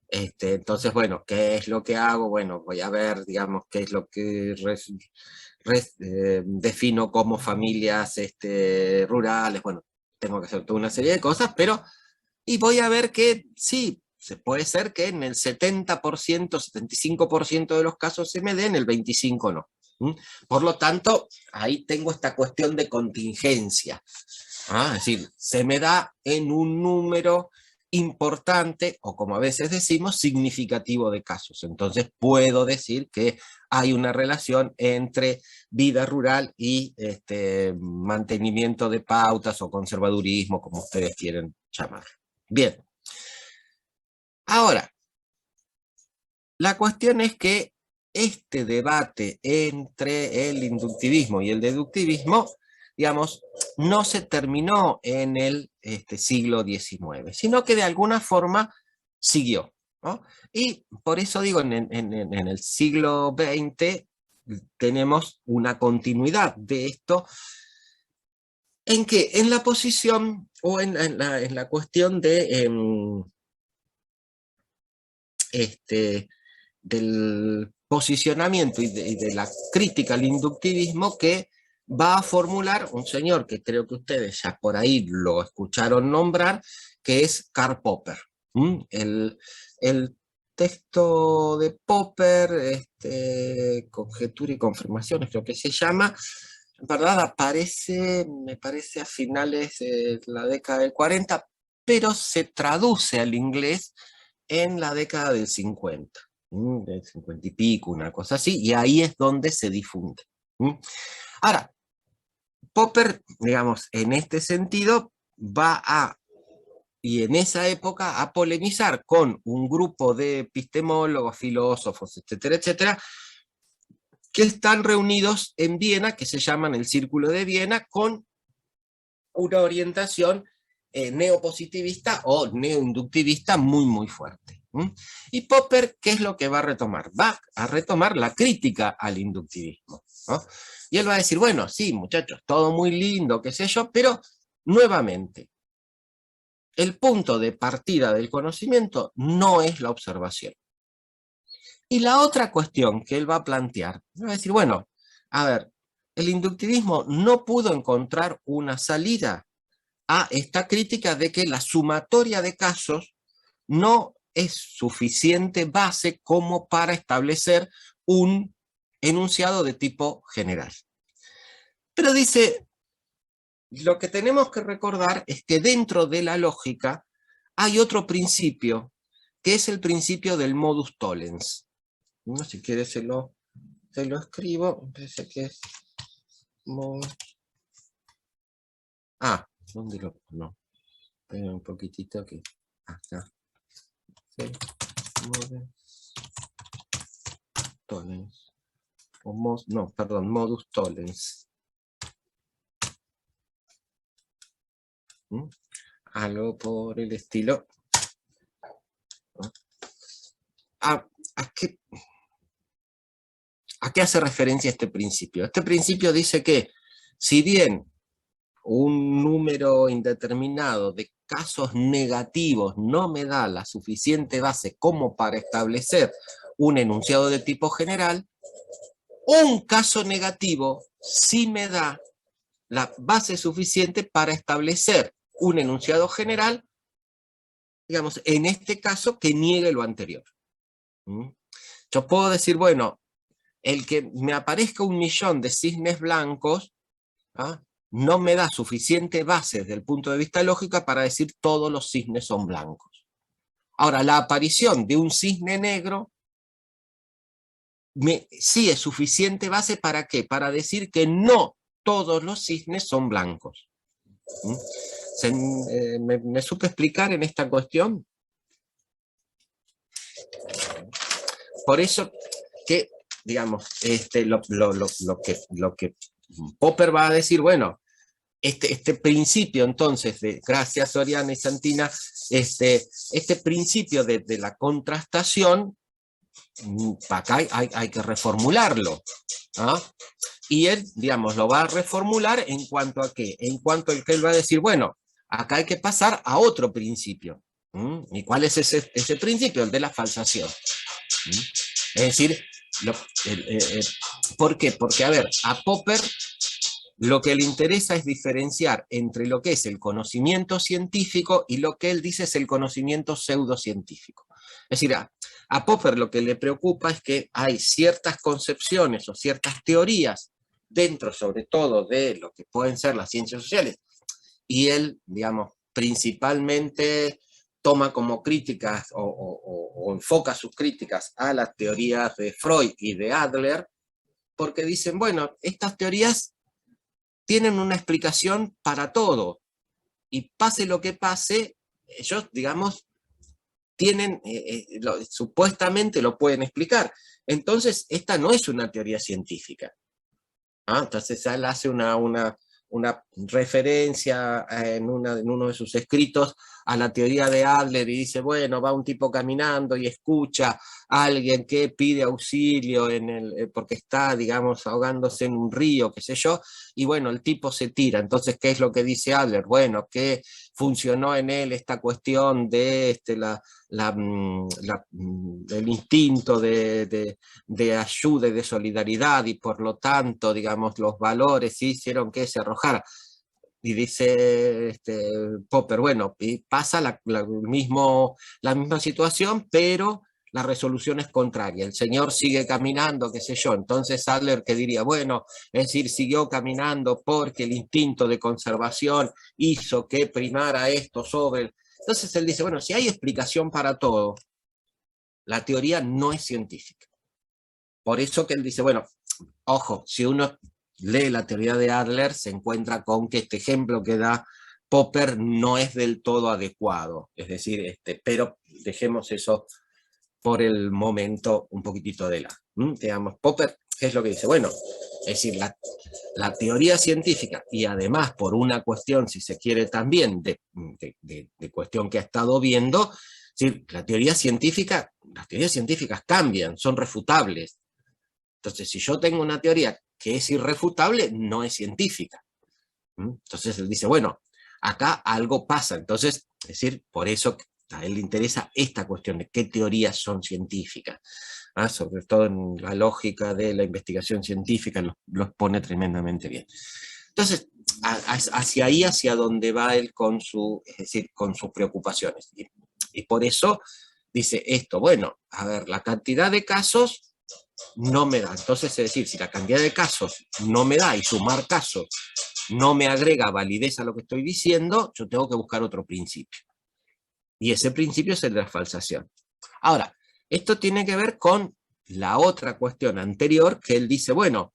Entonces, bueno, ¿qué es lo que hago? Bueno, voy a ver, digamos, qué es lo que defino como familias rurales. Bueno, tengo que hacer toda una serie de cosas, pero, y voy a ver que sí, se puede ser que en el 70%, 75% de los casos se me den, el 25% no. ¿Mm? Por lo tanto, ahí tengo esta cuestión de contingencia. Es decir, se me da en un número importante, o como a veces decimos, significativo de casos. Entonces puedo decir que hay una relación entre vida rural y mantenimiento de pautas o conservadurismo, como ustedes quieren llamar. Bien. Ahora, la cuestión es que este debate entre el inductivismo y el deductivismo, digamos, no se terminó en el siglo XIX, sino que de alguna forma siguió, ¿no? Y por eso digo, en el siglo XX tenemos una continuidad de esto, en que en la posición o en la cuestión de del posicionamiento y de la crítica al inductivismo que va a formular un señor que creo que ustedes ya por ahí lo escucharon nombrar, que es Karl Popper. El texto de Popper, Conjetura y Confirmaciones, creo que se llama, en verdad aparece, me parece, a finales de la década del 40, pero se traduce al inglés en la década del 50, del 50 y pico, una cosa así, y ahí es donde se difunde. Ahora, Popper, digamos, en este sentido, va a, y en esa época, a polemizar con un grupo de epistemólogos, filósofos, etcétera, etcétera, que están reunidos en Viena, que se llaman el Círculo de Viena, con una orientación neopositivista o neoinductivista muy, muy fuerte. Y Popper, ¿qué es lo que va a retomar? Va a retomar la crítica al inductivismo, ¿no? Y él va a decir, bueno, sí, muchachos, todo muy lindo, qué sé yo, pero nuevamente, el punto de partida del conocimiento no es la observación. Y la otra cuestión que él va a plantear, va a decir, bueno, a ver, el inductivismo no pudo encontrar una salida a esta crítica de que la sumatoria de casos no es suficiente base como para establecer un enunciado de tipo general. Pero dice, lo que tenemos que recordar es que dentro de la lógica hay otro principio, que es el principio del modus tollens. ¿No? Si quieres se lo escribo, parece que es... ¿dónde lo...? No, espera un poquitito que... Acá. Tollens. No, perdón, modus tollens. Algo por el estilo. ¿a qué hace referencia este principio? Este principio dice que, si bien un número indeterminado de casos negativos no me da la suficiente base como para establecer un enunciado de tipo general, un caso negativo sí me da la base suficiente para establecer un enunciado general, digamos, en este caso, que niegue lo anterior. Yo puedo decir, bueno, el que me aparezca 1.000.000 de cisnes blancos, ¿ah?, no me da suficiente base desde el punto de vista lógico para decir todos los cisnes son blancos. Ahora, la aparición de un cisne negro sí es suficiente base ¿para qué? Para decir que no todos los cisnes son blancos. ¿Me supe explicar en esta cuestión? Por eso que, digamos, lo que Popper va a decir, bueno, este principio entonces, gracias Soriano y Santina, este principio de la contrastación, acá hay que reformularlo, ¿ah? Y él, digamos, lo va a reformular en cuanto a qué, en cuanto a que él va a decir, bueno, acá hay que pasar a otro principio. ¿Y cuál es ese principio? El de la falsación. Es decir, ¿por qué? Porque, a ver, a Popper lo que le interesa es diferenciar entre lo que es el conocimiento científico y lo que él dice es el conocimiento pseudocientífico. Es decir, a Popper lo que le preocupa es que hay ciertas concepciones o ciertas teorías dentro, sobre todo, de lo que pueden ser las ciencias sociales, y él, digamos, principalmente toma como críticas o enfoca sus críticas a las teorías de Freud y de Adler, porque dicen, bueno, estas teorías tienen una explicación para todo, y pase lo que pase, ellos, digamos, tienen, supuestamente lo pueden explicar. Entonces, esta no es una teoría científica. Entonces, él hace una referencia en uno de sus escritos a la teoría de Adler y dice, bueno, va un tipo caminando y escucha a alguien que pide auxilio porque está, digamos, ahogándose en un río, qué sé yo, y bueno, el tipo se tira. Entonces, ¿qué es lo que dice Adler? Bueno, que funcionó en él esta cuestión de el instinto de ayuda y de solidaridad, y por lo tanto, digamos, los valores hicieron que se arrojara. Y dice Popper, bueno, y pasa la misma situación, pero la resolución es contraria. El señor sigue caminando, qué sé yo. Entonces Adler, que diría, bueno, es decir, siguió caminando porque el instinto de conservación hizo que primara esto sobre... Entonces él dice, bueno, si hay explicación para todo, la teoría no es científica. Por eso que él dice, bueno, ojo, si uno lee la teoría de Adler, se encuentra con que este ejemplo que da Popper no es del todo adecuado. Es decir, pero dejemos eso por el momento un poquitito de lado. Digamos, Popper, ¿qué es lo que dice? Bueno, es decir, la teoría científica, y además por una cuestión, si se quiere también, de cuestión que ha estado viendo, es decir, las teorías científicas cambian, son refutables. Entonces, si yo tengo una teoría que es irrefutable, no es científica. Entonces él dice, bueno, acá algo pasa. Entonces, es decir, por eso a él le interesa esta cuestión de qué teorías son científicas. Sobre todo en la lógica de la investigación científica los pone tremendamente bien. Entonces, hacia ahí, hacia donde va él con es decir, con sus preocupaciones. Y por eso dice esto, bueno, a ver, la cantidad de casos no me da. Entonces, es decir, si la cantidad de casos no me da y sumar casos no me agrega validez a lo que estoy diciendo, yo tengo que buscar otro principio. Y ese principio es el de la falsación. Ahora, esto tiene que ver con la otra cuestión anterior, que él dice, bueno,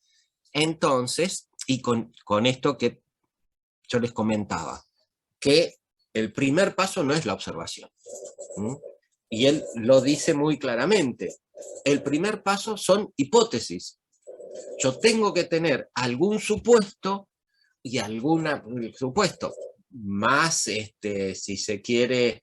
entonces, y con esto que yo les comentaba, que el primer paso no es la observación. Y él lo dice muy claramente. El primer paso son hipótesis. Yo tengo que tener algún supuesto y supuesto más, si se quiere,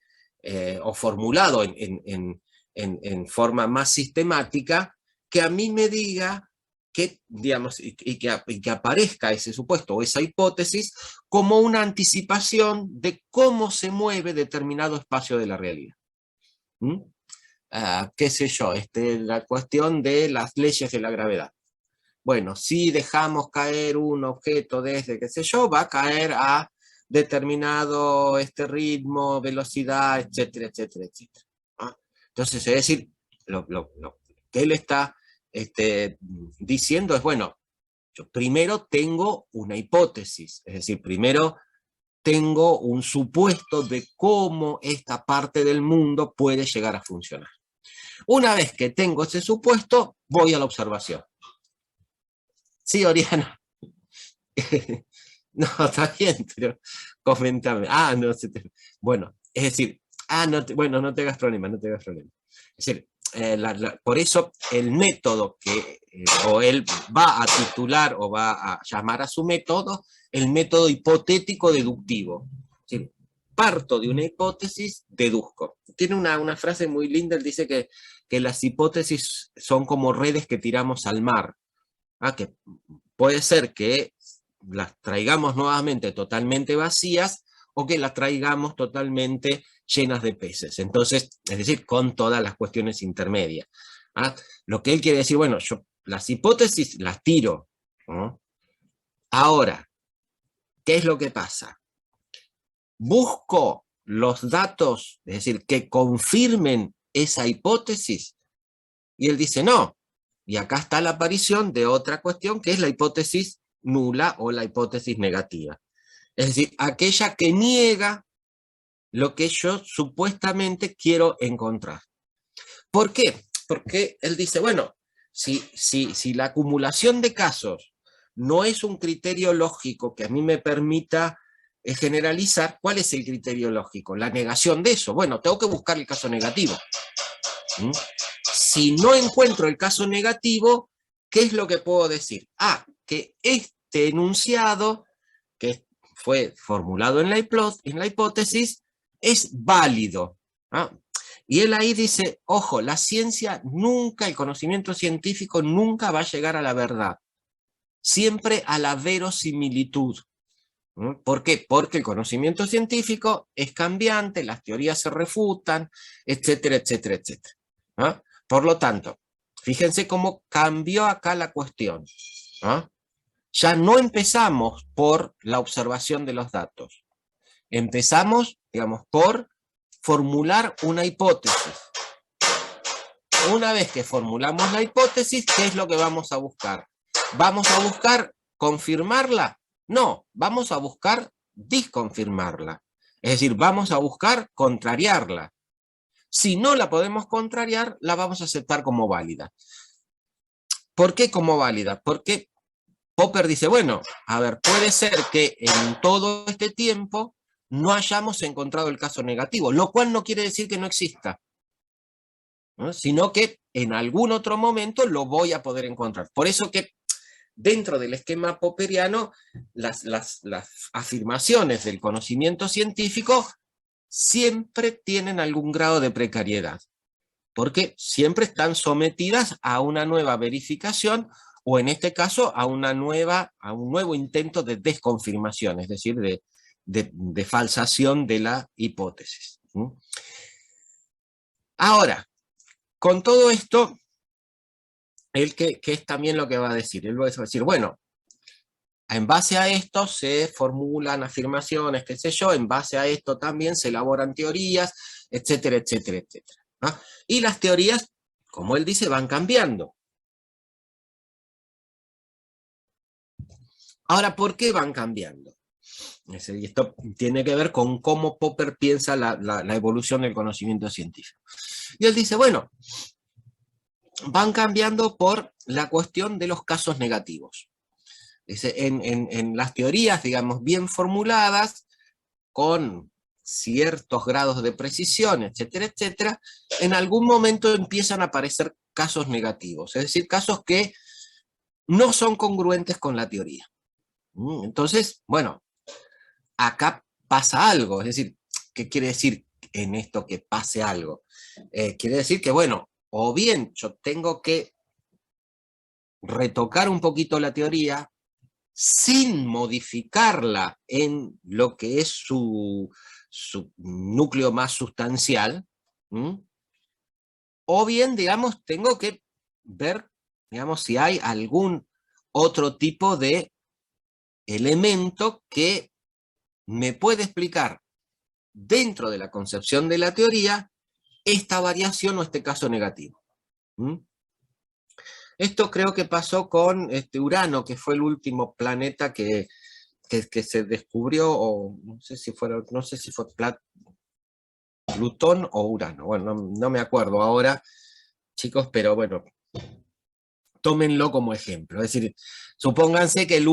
o formulado en en forma más sistemática, que a mí me diga que, digamos, y que aparezca ese supuesto o esa hipótesis como una anticipación de cómo se mueve determinado espacio de la realidad. ¿Mm? Qué sé yo, la cuestión de las leyes de la gravedad. Bueno, si dejamos caer un objeto desde, qué sé yo, va a caer a determinado ritmo, velocidad, etcétera, etcétera, etcétera. ¿Ah? Entonces, es decir, lo que él está diciendo es, bueno, yo primero tengo una hipótesis, es decir, primero tengo un supuesto de cómo esta parte del mundo puede llegar a funcionar. Una vez que tengo ese supuesto, voy a la observación. Sí, Oriana. No, está bien, pero coméntame. No, bueno, es decir, bueno, no te hagas problema, no te hagas problema. Es decir, por eso el método que o él va a titular o va a llamar a su método, el método hipotético deductivo. Es decir, parto de una hipótesis, deduzco. Tiene una frase muy linda, él dice que las hipótesis son como redes que tiramos al mar. Que puede ser que las traigamos nuevamente totalmente vacías o que las traigamos totalmente llenas de peces. Entonces, es decir, con todas las cuestiones intermedias. Lo que él quiere decir, bueno, yo las hipótesis las tiro, ¿no? Ahora, ¿qué es lo que pasa? Busco los datos, es decir, que confirmen esa hipótesis, y él dice, no. Y acá está la aparición de otra cuestión, que es la hipótesis nula o la hipótesis negativa. Es decir, aquella que niega lo que yo supuestamente quiero encontrar. ¿Por qué? Porque él dice, bueno, si la acumulación de casos no es un criterio lógico que a mí me permita generalizar, ¿cuál es el criterio lógico? La negación de eso. Bueno, tengo que buscar el caso negativo. ¿Mm? Si no encuentro el caso negativo, ¿qué es lo que puedo decir? Que este enunciado, que fue formulado en la hipótesis, es válido. Y él ahí dice, ojo, la ciencia nunca, el conocimiento científico nunca va a llegar a la verdad, siempre a la verosimilitud. ¿Por qué? Porque el conocimiento científico es cambiante, las teorías se refutan, etcétera, etcétera, etcétera. Por lo tanto, fíjense cómo cambió acá la cuestión. Ya no empezamos por la observación de los datos. Empezamos, digamos, por formular una hipótesis. Una vez que formulamos la hipótesis, ¿qué es lo que vamos a buscar? ¿Vamos a buscar confirmarla? No, vamos a buscar disconfirmarla. Es decir, vamos a buscar contrariarla. Si no la podemos contrariar, la vamos a aceptar como válida. ¿Por qué como válida? Porque Popper dice, bueno, a ver, puede ser que en todo este tiempo no hayamos encontrado el caso negativo, lo cual no quiere decir que no exista, ¿no? Sino que en algún otro momento lo voy a poder encontrar. Por eso que dentro del esquema popperiano, las afirmaciones del conocimiento científico siempre tienen algún grado de precariedad, porque siempre están sometidas a una nueva verificación, o en este caso a un nuevo intento de desconfirmación, es decir, de falsación de la hipótesis. Ahora, con todo esto, él que es también lo que va a decir, él va a decir, bueno, en base a esto se formulan afirmaciones, qué sé yo, en base a esto también se elaboran teorías, etcétera, etcétera, etcétera. Y las teorías, como él dice, van cambiando. Ahora, ¿por qué van cambiando? Y esto tiene que ver con cómo Popper piensa la evolución del conocimiento científico. Y él dice, bueno, van cambiando por la cuestión de los casos negativos. Dice, en las teorías, digamos, bien formuladas, con ciertos grados de precisión, etcétera, etcétera, en algún momento empiezan a aparecer casos negativos, es decir, casos que no son congruentes con la teoría. Entonces, bueno, acá pasa algo, es decir, ¿qué quiere decir? en esto que pase algo. Quiere decir que, bueno, o bien yo tengo que retocar un poquito la teoría sin modificarla en lo que es su núcleo más sustancial, ¿m? O bien, digamos, tengo que ver, digamos, si hay algún otro tipo de elemento que me puede explicar dentro de la concepción de la teoría esta variación o este caso negativo. ¿Mm? Esto creo que pasó con Urano, que fue el último planeta que se descubrió, o no sé si fue Plutón o Urano. Bueno, no me acuerdo ahora, chicos, pero bueno, tómenlo como ejemplo. Es decir, supónganse que el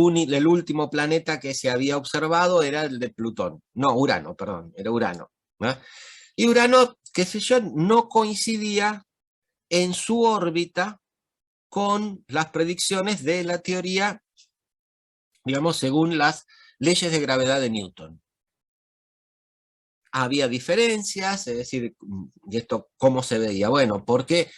último planeta que se había observado era el de Plutón. No, Urano, perdón, era Urano, ¿no? Y Urano, qué sé yo, no coincidía en su órbita con las predicciones de la teoría, digamos, según las leyes de gravedad de Newton. Había diferencias, es decir, ¿y esto cómo se veía? Bueno, porque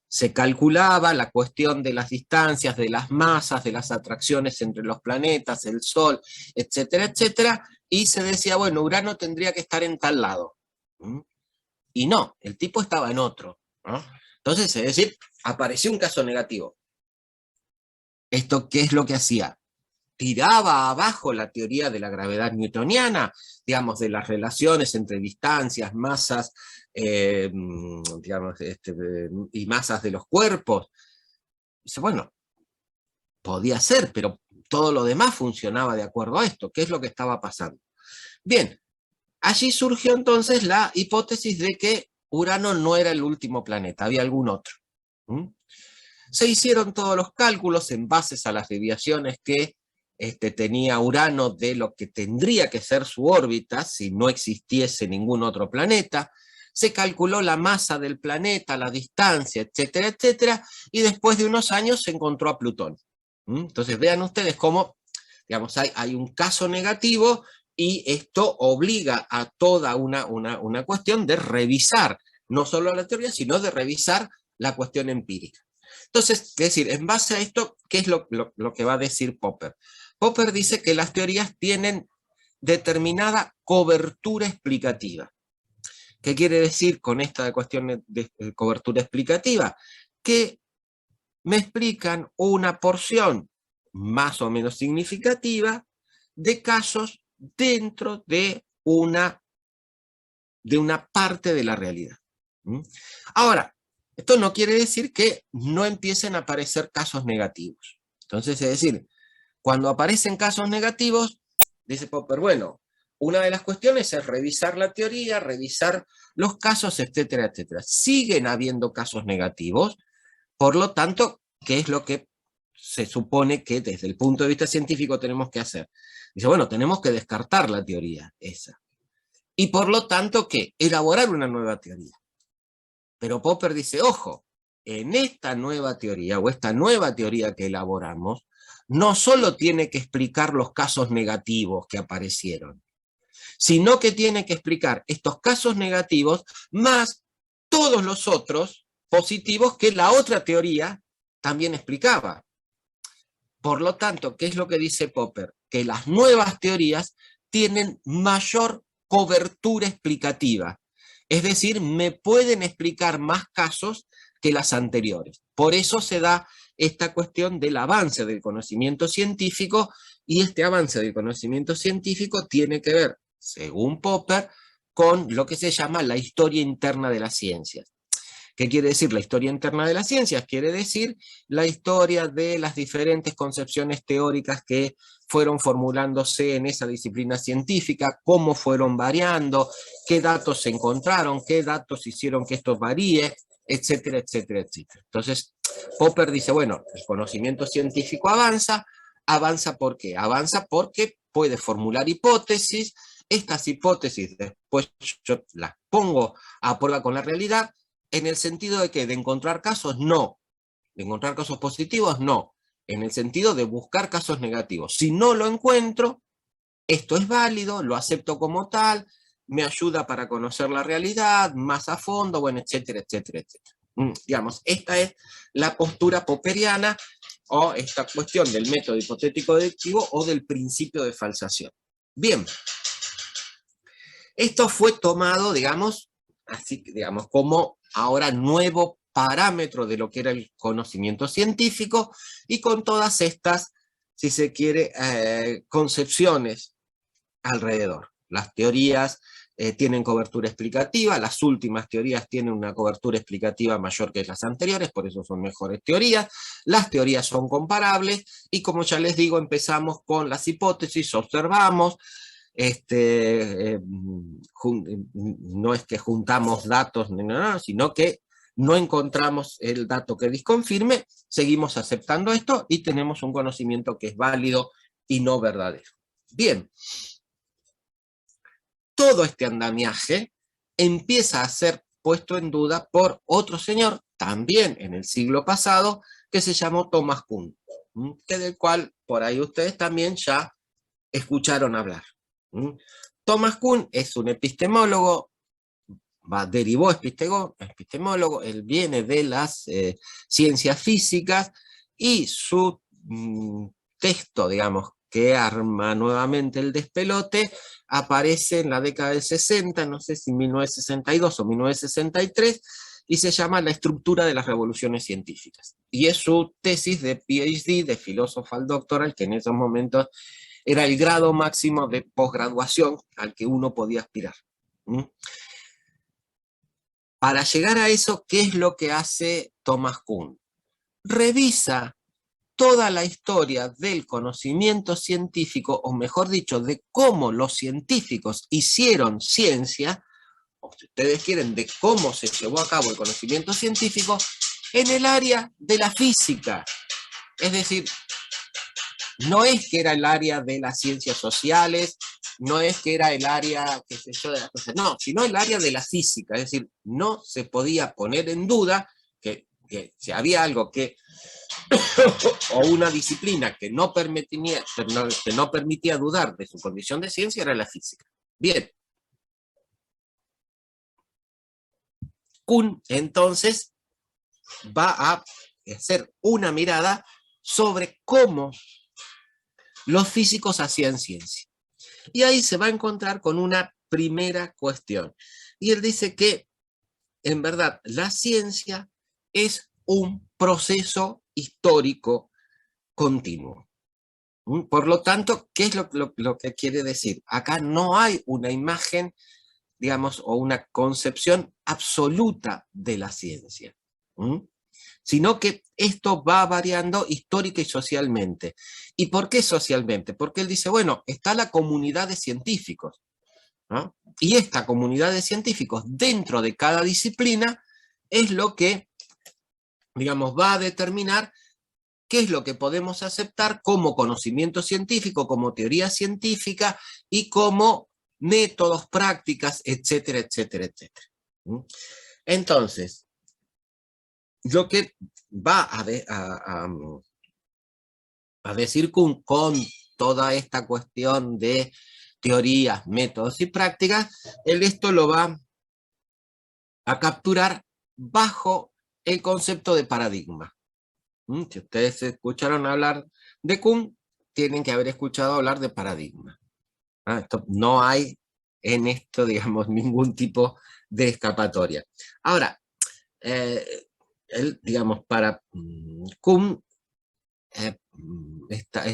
se calculaba la cuestión de las distancias, de las masas, de las atracciones entre los planetas, el Sol, etcétera, etcétera, y se decía, bueno, Urano tendría que estar en tal lado. Y no, el tipo estaba en otro, ¿no? Entonces, es decir, apareció un caso negativo. ¿Esto qué es lo que hacía? Tiraba abajo la teoría de la gravedad newtoniana, digamos, de las relaciones entre distancias, masas, digamos, y masas de los cuerpos. Dice, bueno, podía ser, pero todo lo demás funcionaba de acuerdo a esto. ¿Qué es lo que estaba pasando? Bien, allí surgió entonces la hipótesis de que Urano no era el último planeta, había algún otro. Se hicieron todos los cálculos en base a las desviaciones que tenía Urano de lo que tendría que ser su órbita si no existiese ningún otro planeta. Se calculó la masa del planeta, la distancia, etcétera, etcétera, y después de unos años se encontró a Plutón. Entonces vean ustedes cómo, digamos, hay un caso negativo y esto obliga a toda una cuestión de revisar, no solo la teoría, sino de revisar la cuestión empírica. Entonces, es decir, en base a esto, ¿qué es lo que va a decir Popper? Popper dice que las teorías tienen determinada cobertura explicativa. ¿Qué quiere decir con esta cuestión de cobertura explicativa? Que me explican una porción más o menos significativa de casos dentro de una parte de la realidad. Ahora, esto no quiere decir que no empiecen a aparecer casos negativos. Entonces, es decir, cuando aparecen casos negativos, dice Popper, bueno, una de las cuestiones es revisar la teoría, revisar los casos, etcétera, etcétera. Siguen habiendo casos negativos, por lo tanto, ¿qué es lo que se supone que desde el punto de vista científico tenemos que hacer? Dice, bueno, tenemos que descartar la teoría esa. Y por lo tanto, ¿qué? Elaborar una nueva teoría. Pero Popper dice, ojo, en esta nueva teoría, o esta nueva teoría que elaboramos, no solo tiene que explicar los casos negativos que aparecieron, sino que tiene que explicar estos casos negativos más todos los otros positivos que la otra teoría también explicaba. Por lo tanto, ¿qué es lo que dice Popper? Que las nuevas teorías tienen mayor cobertura explicativa. Es decir, me pueden explicar más casos que las anteriores. Por eso se da esta cuestión del avance del conocimiento científico, y este avance del conocimiento científico tiene que ver, según Popper, con lo que se llama la historia interna de las ciencias. ¿Qué quiere decir la historia interna de las ciencias? Quiere decir la historia de las diferentes concepciones teóricas que fueron formulándose en esa disciplina científica, cómo fueron variando, qué datos se encontraron, qué datos hicieron que esto varíe, etcétera, etcétera, etcétera. Entonces, Popper dice, bueno, el conocimiento científico avanza. ¿Avanza por qué? Avanza porque puede formular hipótesis. Estas hipótesis después yo las pongo a prueba con la realidad, en el sentido de que de encontrar casos, no. De encontrar casos positivos, no. En el sentido de buscar casos negativos. Si no lo encuentro, esto es válido, lo acepto como tal, me ayuda para conocer la realidad más a fondo, bueno, etcétera, etcétera, etcétera. Digamos, esta es la postura popperiana, o esta cuestión del método hipotético deductivo o del principio de falsación. Bien, esto fue tomado, digamos, así, digamos, como ahora nuevo parámetro de lo que era el conocimiento científico, y con todas estas, si se quiere, concepciones alrededor. Las teorías tienen cobertura explicativa, las últimas teorías tienen una cobertura explicativa mayor que las anteriores, por eso son mejores teorías, las teorías son comparables, y como ya les digo, empezamos con las hipótesis, observamos, no es que juntamos datos, no, sino que no encontramos el dato que disconfirme, seguimos aceptando esto y tenemos un conocimiento que es válido y no verdadero. Bien, todo este andamiaje empieza a ser puesto en duda por otro señor, también en el siglo pasado, que se llamó Thomas Kuhn, que del cual por ahí ustedes también ya escucharon hablar. Thomas Kuhn es un epistemólogo, derivó epistemólogo, él viene de las ciencias físicas, y su texto, digamos, que arma nuevamente el despelote, aparece en la década del 60, no sé si 1962 o 1963, y se llama La estructura de las revoluciones científicas. Y es su tesis de PhD, de Philosophical Doctoral, que en esos momentos era el grado máximo de posgraduación al que uno podía aspirar. Para llegar a eso, ¿qué es lo que hace Thomas Kuhn? Revisa toda la historia del conocimiento científico, o mejor dicho, de cómo los científicos hicieron ciencia, o si ustedes quieren, de cómo se llevó a cabo el conocimiento científico en el área de la física. Es decir, no es que era el área de las ciencias sociales, no es que era el área, qué sé yo, de las cosas, no, sino el área de la física. Es decir, no se podía poner en duda que si había algo que o una disciplina que no permitía dudar de su condición de ciencia, era la física. Bien. Kuhn, entonces, va a hacer una mirada sobre cómo los físicos hacían ciencia. Y ahí se va a encontrar con una primera cuestión. Y él dice que, en verdad, la ciencia es un proceso histórico continuo. Por lo tanto, ¿qué es lo que quiere decir? Acá no hay una imagen, digamos, o una concepción absoluta de la ciencia, sino que esto va variando histórica y socialmente. ¿Y por qué socialmente? Porque él dice, bueno, está la comunidad de científicos, ¿no? Y esta comunidad de científicos dentro de cada disciplina es lo que, digamos, va a determinar qué es lo que podemos aceptar como conocimiento científico, como teoría científica y como métodos, prácticas, etcétera, etcétera, etcétera. Entonces, lo que va a decir Kuhn con toda esta cuestión de teorías, métodos y prácticas, él esto lo va a capturar bajo el concepto de paradigma. Si ustedes escucharon hablar de Kuhn, tienen que haber escuchado hablar de paradigma. No hay en esto, digamos, ningún tipo de escapatoria. Ahora, él, digamos, para Kuhn, esta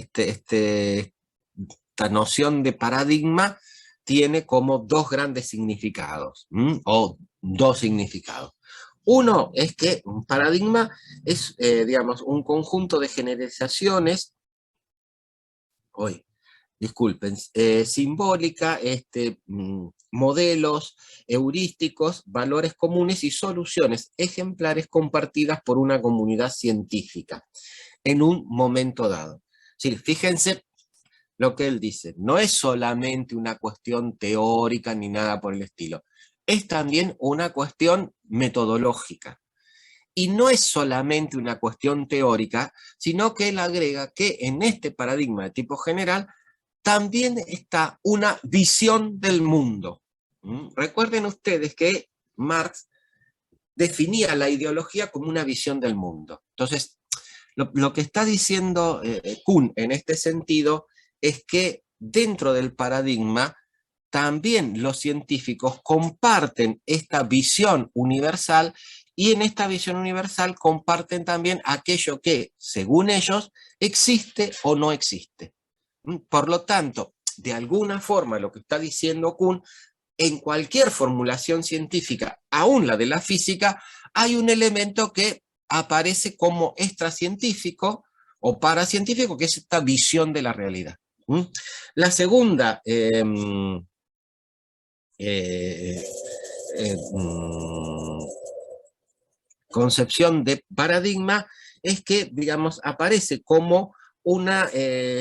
noción de paradigma tiene como dos grandes significados, o dos significados. Uno es que un paradigma es, digamos, un conjunto de generalizaciones, simbólica, modelos, heurísticos, valores comunes y soluciones ejemplares compartidas por una comunidad científica en un momento dado. Sí, fíjense lo que él dice, no es solamente una cuestión teórica ni nada por el estilo, es también una cuestión metodológica. Y no es solamente una cuestión teórica, sino que él agrega que en este paradigma de tipo general también está una visión del mundo. Recuerden ustedes que Marx definía la ideología como una visión del mundo. Entonces, lo que está diciendo Kuhn en este sentido es que dentro del paradigma también los científicos comparten esta visión universal, y en esta visión universal comparten también aquello que, según ellos, existe o no existe. Por lo tanto, de alguna forma lo que está diciendo Kuhn, en cualquier formulación científica, aún la de la física, hay un elemento que aparece como extracientífico o paracientífico, que es esta visión de la realidad. La segunda concepción de paradigma es que, digamos, aparece como una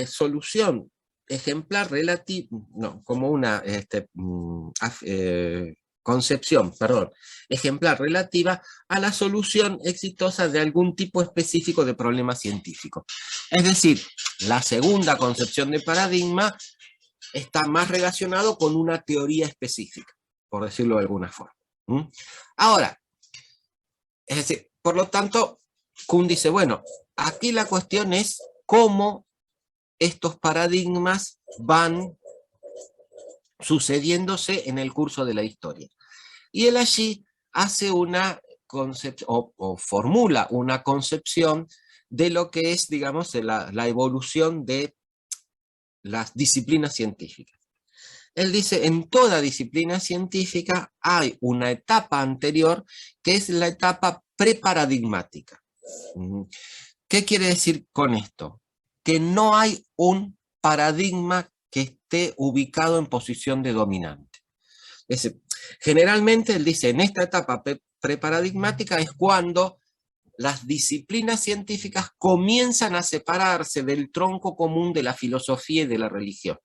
solución ejemplar relativa, no, como una concepción, perdón, ejemplar relativa a la solución exitosa de algún tipo específico de problema científico. Es decir, la segunda concepción de paradigma está más relacionado con una teoría específica, por decirlo de alguna forma. Ahora, es decir, por lo tanto, Kuhn dice, bueno, aquí la cuestión es cómo estos paradigmas van sucediéndose en el curso de la historia. Y él allí hace una concepción, o formula una concepción de lo que es, digamos, la evolución de las disciplinas científicas. Él dice, en toda disciplina científica hay una etapa anterior que es la etapa preparadigmática. ¿Qué quiere decir con esto? Que no hay un paradigma que esté ubicado en posición de dominante. Es decir, generalmente él dice, en esta etapa preparadigmática es cuando las disciplinas científicas comienzan a separarse del tronco común de la filosofía y de la religión.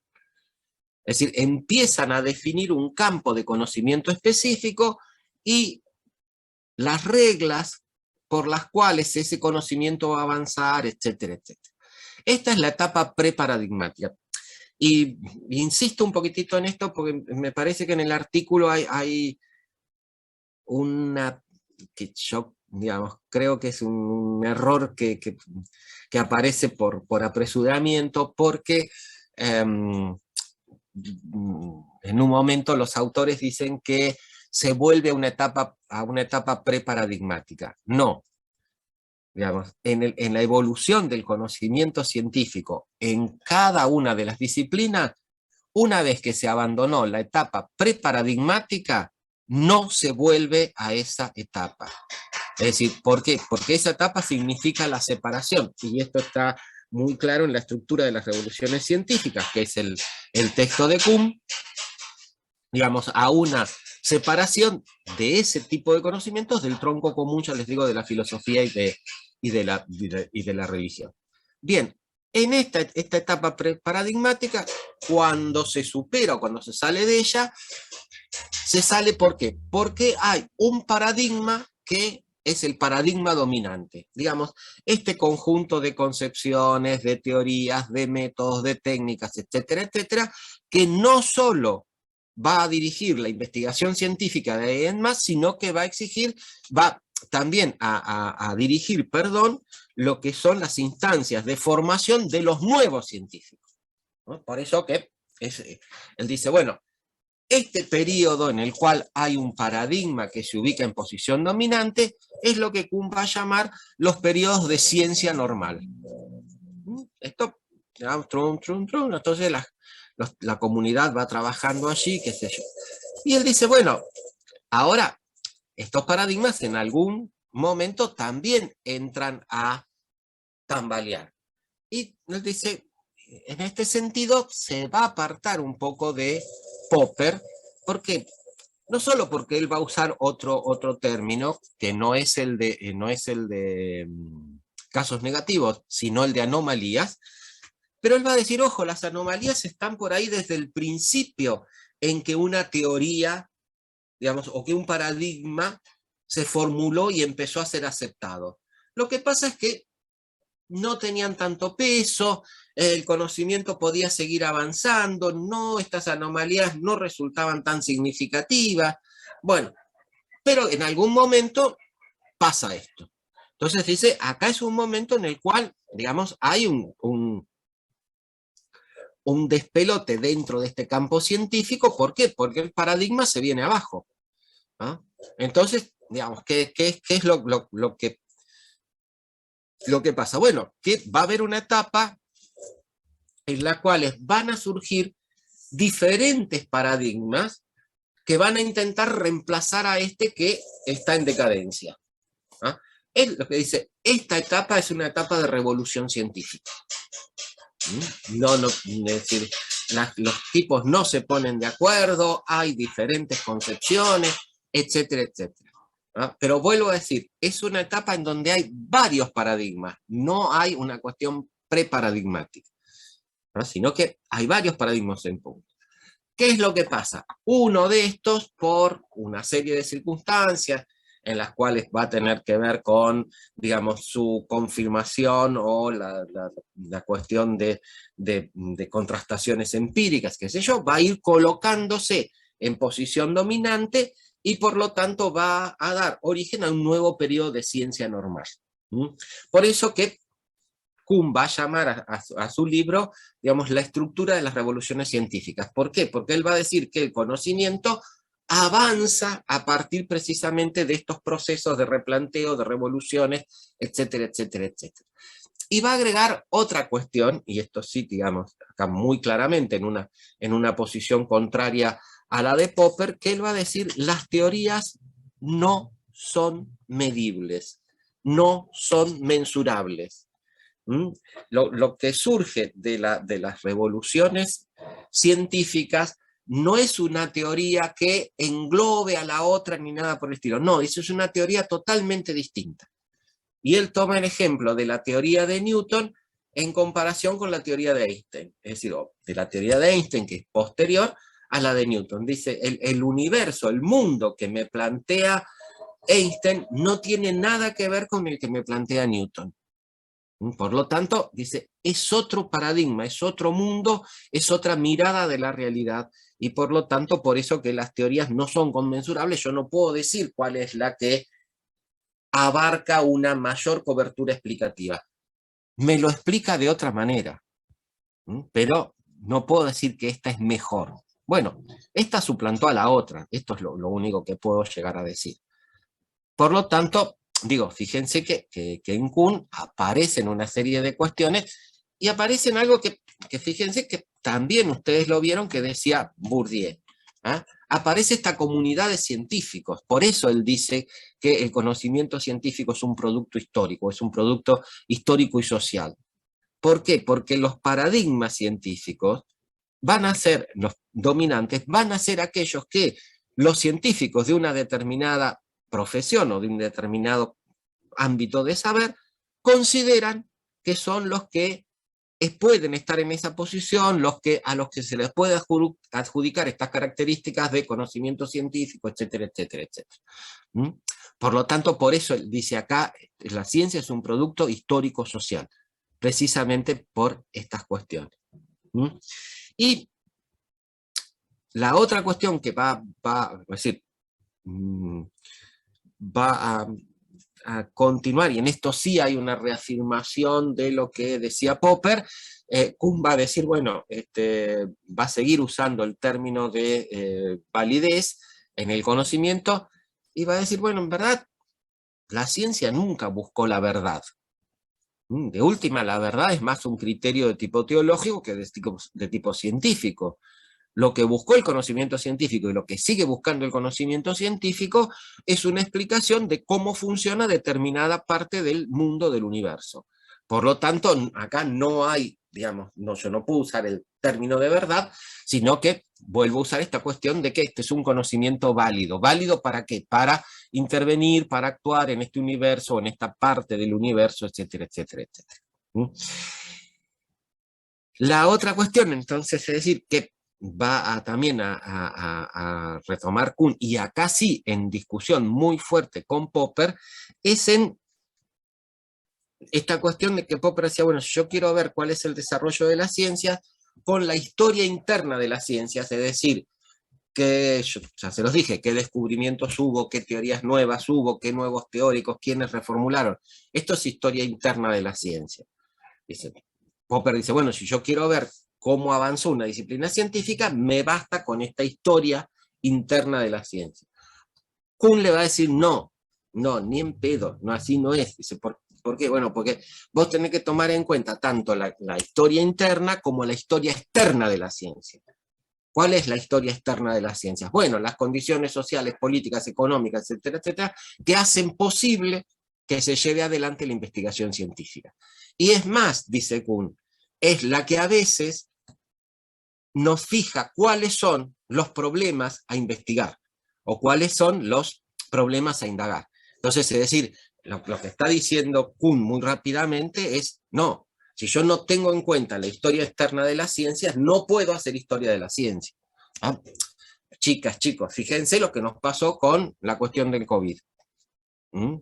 Es decir, empiezan a definir un campo de conocimiento específico y las reglas por las cuales ese conocimiento va a avanzar, etcétera, etcétera. Esta es la etapa preparadigmática. Y insisto un poquitito en esto porque me parece que en el artículo hay una que yo, digamos, creo que es un error que aparece por apresuramiento, porque en un momento los autores dicen que se vuelve a una etapa preparadigmática. No. Digamos, en la evolución del conocimiento científico en cada una de las disciplinas, una vez que se abandonó la etapa preparadigmática, no se vuelve a esa etapa. Es decir, ¿por qué? Porque esa etapa significa la separación, y esto está muy claro en la estructura de las revoluciones científicas, que es el texto de Kuhn, digamos, a una separación de ese tipo de conocimientos del tronco común, ya les digo, de la filosofía y de la religión. Bien, en esta etapa paradigmática, cuando se supera o cuando se sale de ella, se sale ¿por qué? Porque hay un paradigma que es el paradigma dominante. Digamos, este conjunto de concepciones, de teorías, de métodos, de técnicas, etcétera, etcétera, que no solo va a dirigir la investigación científica de ahí en más, sino que va a exigir, va también a dirigir, perdón, lo que son las instancias de formación de los nuevos científicos, ¿no? Por eso que él dice, bueno, este periodo en el cual hay un paradigma que se ubica en posición dominante es lo que Kuhn va a llamar los periodos de ciencia normal. Esto, entonces la comunidad va trabajando allí, qué sé yo. Y él dice, bueno, ahora estos paradigmas en algún momento también entran a tambalear. Y él dice, en este sentido se va a apartar un poco de Popper, porque no solo porque él va a usar otro término, que no es el de casos negativos, sino el de anomalías, pero él va a decir, ojo, las anomalías están por ahí desde el principio en que una teoría, digamos, o que un paradigma se formuló y empezó a ser aceptado. Lo que pasa es que no tenían tanto peso, el conocimiento podía seguir avanzando, no, estas anomalías no resultaban tan significativas. Bueno, pero en algún momento pasa esto. Entonces dice, acá es un momento en el cual, digamos, hay un despelote dentro de este campo científico. ¿Por qué? Porque el paradigma se viene abajo, ¿no? Entonces, digamos, ¿qué es lo que pasa? Bueno, que va a haber una etapa en la cual van a surgir diferentes paradigmas que van a intentar reemplazar a este que está en decadencia. ¿Ah? Es lo que dice, esta etapa es una etapa de revolución científica. Es decir, los tipos no se ponen de acuerdo, hay diferentes concepciones, etcétera, etcétera. ¿Ah? Pero vuelvo a decir, es una etapa en donde hay varios paradigmas, no hay una cuestión preparadigmática, ¿no? Sino que hay varios paradigmas en punto. ¿Qué es lo que pasa? Uno de estos, por una serie de circunstancias en las cuales va a tener que ver con, digamos, su confirmación o la cuestión de contrastaciones empíricas, qué sé yo, va a ir colocándose en posición dominante y por lo tanto va a dar origen a un nuevo periodo de ciencia normal. Por eso que Kuhn va a llamar a su libro, digamos, la estructura de las revoluciones científicas. ¿Por qué? Porque él va a decir que el conocimiento avanza a partir precisamente de estos procesos de replanteo, de revoluciones, etcétera, etcétera, etcétera. Y va a agregar otra cuestión, y esto sí, digamos, acá muy claramente en una posición contraria a la de Popper, que él va a decir, las teorías no son medibles, no son mensurables. Lo que surge de las revoluciones científicas no es una teoría que englobe a la otra ni nada por el estilo. No, eso es una teoría totalmente distinta. Y él toma el ejemplo de la teoría de Newton en comparación con la teoría de Einstein. Es decir, de la teoría de Einstein, que es posterior a la de Newton. Dice, el universo, el mundo que me plantea Einstein no tiene nada que ver con el que me plantea Newton. Por lo tanto, dice, es otro paradigma, es otro mundo, es otra mirada de la realidad, y por lo tanto, por eso que las teorías no son conmensurables. Yo no puedo decir cuál es la que abarca una mayor cobertura explicativa. Me lo explica de otra manera, pero no puedo decir que esta es mejor. Bueno, esta suplantó a la otra, esto es lo único que puedo llegar a decir. Por lo tanto, digo, fíjense que en Kuhn aparecen una serie de cuestiones y aparecen algo que fíjense que también ustedes lo vieron que decía Bourdieu. ¿Ah? Aparece esta comunidad de científicos, por eso él dice que el conocimiento científico es un producto histórico, es un producto histórico y social. ¿Por qué? Porque los paradigmas científicos van a ser, los dominantes, van a ser aquellos que los científicos de una determinada profesión o de un determinado ámbito de saber consideran que son los que pueden estar en esa posición, a los que se les puede adjudicar estas características de conocimiento científico, etcétera, etcétera, etcétera. Por lo tanto, por eso dice acá, la ciencia es un producto histórico-social, precisamente por estas cuestiones. Y la otra cuestión que va a continuar, y en esto sí hay una reafirmación de lo que decía Popper, Kuhn va a decir, bueno, va a seguir usando el término de validez en el conocimiento, y va a decir, bueno, en verdad, la ciencia nunca buscó la verdad. De última, la verdad es más un criterio de tipo teológico que de tipo científico. Lo que buscó el conocimiento científico y lo que sigue buscando el conocimiento científico es una explicación de cómo funciona determinada parte del mundo del universo. Por lo tanto, acá no hay, digamos, yo no puedo usar el término de verdad, sino que vuelvo a usar esta cuestión de que este es un conocimiento válido. ¿Válido para qué? Para intervenir, para actuar en este universo, en esta parte del universo, etcétera, etcétera, etcétera. La otra cuestión, entonces, es decir, que va también a retomar Kuhn, y acá sí, en discusión muy fuerte con Popper, es en esta cuestión de que Popper decía, bueno, si yo quiero ver cuál es el desarrollo de la ciencia, con la historia interna de las ciencias, es decir, que, yo ya se los dije, qué descubrimientos hubo, qué teorías nuevas hubo, qué nuevos teóricos, quiénes reformularon. Esto es historia interna de la ciencia. Dice, Popper dice, bueno, si yo quiero ver cómo avanzó una disciplina científica, me basta con esta historia interna de la ciencia. Kuhn le va a decir, no, no, ni en pedo, no, así no es. Dice, ¿por qué? Bueno, porque vos tenés que tomar en cuenta tanto la historia interna como la historia externa de la ciencia. ¿Cuál es la historia externa de las ciencias? Bueno, las condiciones sociales, políticas, económicas, etcétera, etcétera, que hacen posible que se lleve adelante la investigación científica. Y es más, dice Kuhn, es la que a veces nos fija cuáles son los problemas a investigar o cuáles son los problemas a indagar. Entonces, es decir, lo que está diciendo Kuhn muy rápidamente es, no, si yo no tengo en cuenta la historia externa de las ciencias, no puedo hacer historia de la ciencia. ¿Ah? Chicas, chicos, fíjense lo que nos pasó con la cuestión del COVID. ¿Mm?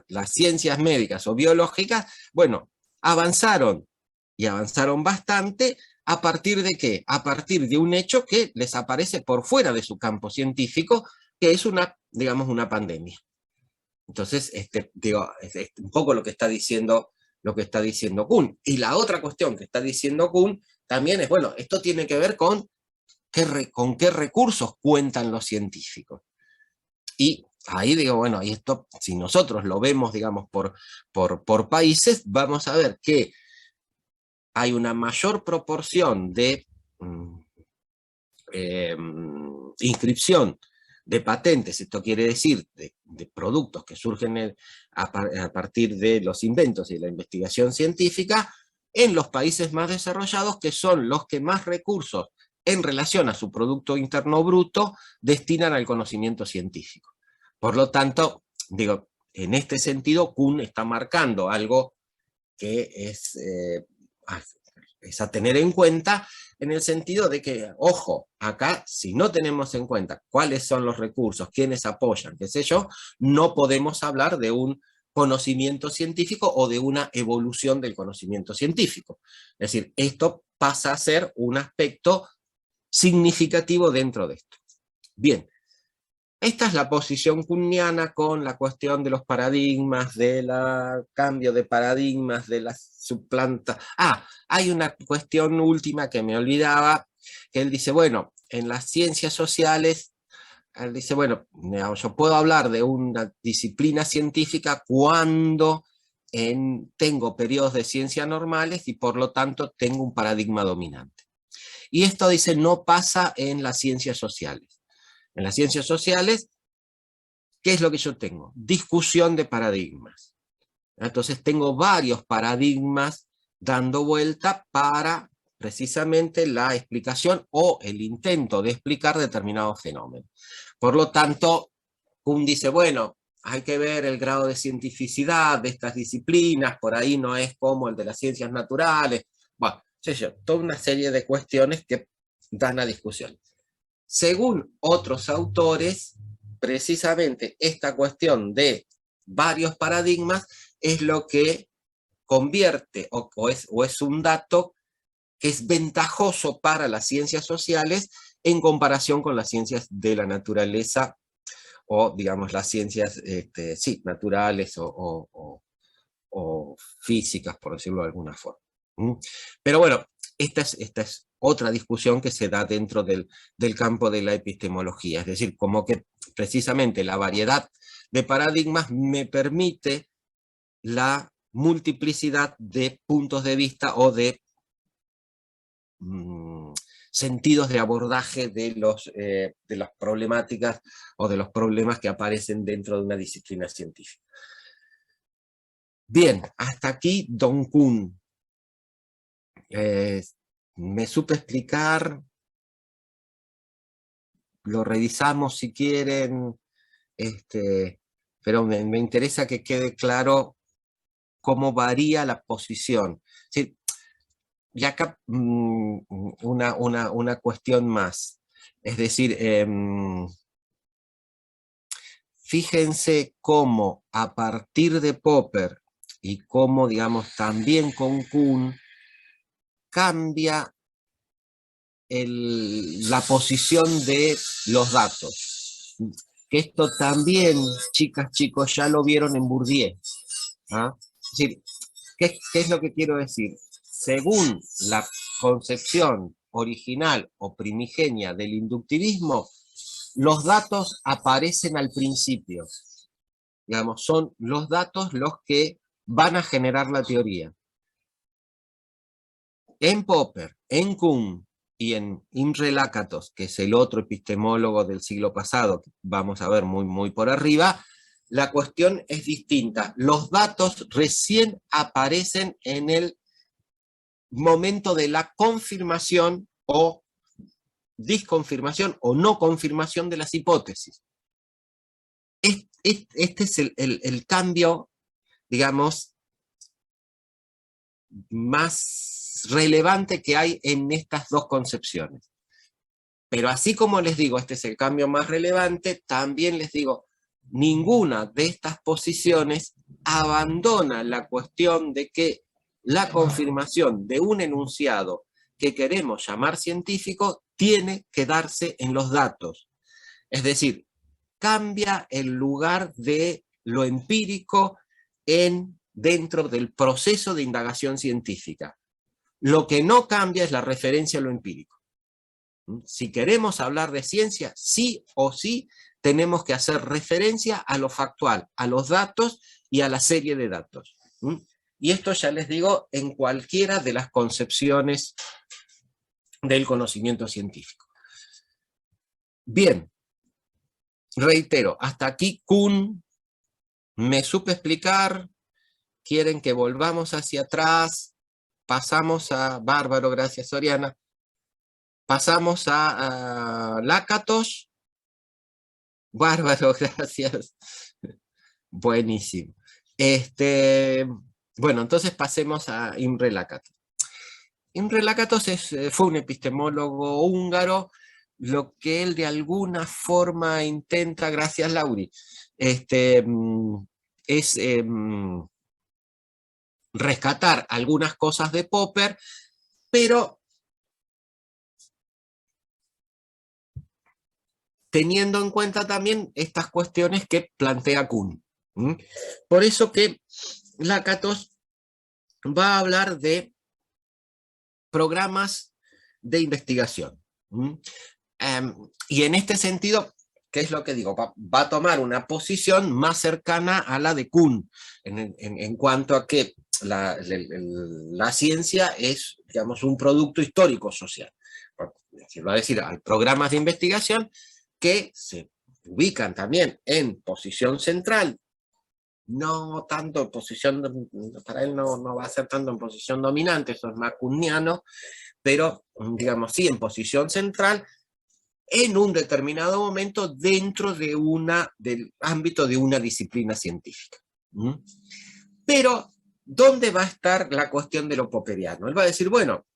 Las ciencias médicas o biológicas, bueno, avanzaron y avanzaron bastante. ¿A partir de qué? A partir de un hecho que les aparece por fuera de su campo científico, que es una, digamos, una pandemia. Entonces, digo, es un poco lo que está diciendo Kuhn. Y la otra cuestión que está diciendo Kuhn también es, bueno, esto tiene que ver con qué recursos cuentan los científicos. Y ahí digo, bueno, y esto, si nosotros lo vemos, digamos, por países, vamos a ver que hay una mayor proporción de inscripción de patentes, esto quiere decir de productos que surgen a partir de los inventos y la investigación científica, en los países más desarrollados, que son los que más recursos en relación a su Producto Interno Bruto destinan al conocimiento científico. Por lo tanto, digo, en este sentido, Kuhn está marcando algo que es a tener en cuenta, en el sentido de que, ojo, acá si no tenemos en cuenta cuáles son los recursos, quiénes apoyan, qué sé yo, no podemos hablar de un conocimiento científico o de una evolución del conocimiento científico. Es decir, esto pasa a ser un aspecto significativo dentro de esto. Bien, esta es la posición kuhniana con la cuestión de los paradigmas, del cambio de paradigmas, de la suplanta. Hay una cuestión última que me olvidaba, que él dice, bueno, en las ciencias sociales, él dice, bueno, yo puedo hablar de una disciplina científica cuando tengo periodos de ciencias normales y por lo tanto tengo un paradigma dominante. Y esto dice, no pasa en las ciencias sociales. En las ciencias sociales, ¿qué es lo que yo tengo? Discusión de paradigmas. Entonces tengo varios paradigmas dando vuelta para precisamente la explicación o el intento de explicar determinados fenómenos. Por lo tanto, Kuhn dice, bueno, hay que ver el grado de cientificidad de estas disciplinas, por ahí no es como el de las ciencias naturales. Bueno, toda una serie de cuestiones que dan a discusión. Según otros autores, precisamente esta cuestión de varios paradigmas es lo que convierte o es un dato que es ventajoso para las ciencias sociales en comparación con las ciencias de la naturaleza o, digamos, las ciencias sí, naturales o físicas, por decirlo de alguna forma. Pero bueno, esta es otra discusión que se da dentro del campo de la epistemología, es decir, como que precisamente la variedad de paradigmas me permite la multiplicidad de puntos de vista o de sentidos de abordaje de las problemáticas o de los problemas que aparecen dentro de una disciplina científica. Bien, hasta aquí Don Kuhn. Me supe explicar, lo revisamos si quieren, pero me interesa que quede claro cómo varía la posición. ¿Sí? Y acá una cuestión más, es decir, fíjense cómo a partir de Popper y cómo, digamos, también con Kuhn cambia la posición de los datos. Que esto también, chicas, chicos, ya lo vieron en Bourdieu. ¿Ah? Es decir, ¿qué es lo que quiero decir? Según la concepción original o primigenia del inductivismo, los datos aparecen al principio. Digamos, son los datos los que van a generar la teoría. En Popper, en Kuhn y en Imre Lakatos, que es el otro epistemólogo del siglo pasado, que vamos a ver muy por arriba, la cuestión es distinta. Los datos recién aparecen en el momento de la confirmación o disconfirmación o no confirmación de las hipótesis. Este es el cambio, digamos, más relevante que hay en estas dos concepciones. Pero así como les digo, este es el cambio más relevante, también les digo, ninguna de estas posiciones abandona la cuestión de que la confirmación de un enunciado que queremos llamar científico tiene que darse en los datos. Es decir, cambia el lugar de lo empírico dentro del proceso de indagación científica. Lo que no cambia es la referencia a lo empírico. Si queremos hablar de ciencia, sí o sí tenemos que hacer referencia a lo factual, a los datos y a la serie de datos. Y esto ya les digo en cualquiera de las concepciones del conocimiento científico. Bien, reitero, hasta aquí Kuhn. ¿Me supe explicar? ¿Quieren que volvamos hacia atrás? Pasamos a... Bárbaro, gracias Oriana. Pasamos a Lakatos. Bárbaro, gracias. Buenísimo. Bueno, entonces pasemos a Imre Lakatos. Imre Lakatos fue un epistemólogo húngaro, lo que él de alguna forma intenta, gracias Lauri, es rescatar algunas cosas de Popper, pero teniendo en cuenta también estas cuestiones que plantea Kuhn. Por eso que Lakatos va a hablar de programas de investigación. Y en este sentido, ¿qué es lo que digo? Va a tomar una posición más cercana a la de Kuhn, en cuanto a que la ciencia es, digamos, un producto histórico social. Va a decir, hay programas de investigación que se ubican también en posición central, no tanto en posición, para él no va a ser tanto en posición dominante, eso es más kuhniano, pero digamos sí en posición central, en un determinado momento dentro de del ámbito de una disciplina científica. Pero, ¿dónde va a estar la cuestión de lo popperiano? Él va a decir, bueno,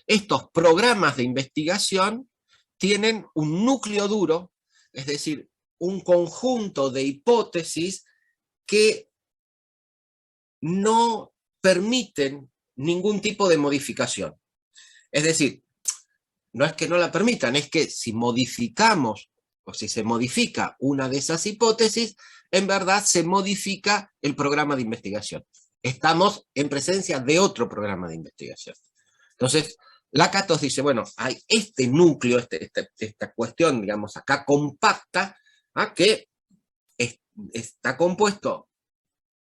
estos programas de investigación tienen un núcleo duro, es decir, un conjunto de hipótesis que no permiten ningún tipo de modificación. Es decir, no es que no la permitan, es que si modificamos o si se modifica una de esas hipótesis, en verdad se modifica el programa de investigación. Estamos en presencia de otro programa de investigación. Entonces, Lakatos dice, bueno, hay este núcleo, esta cuestión, digamos, acá compacta, que está compuesto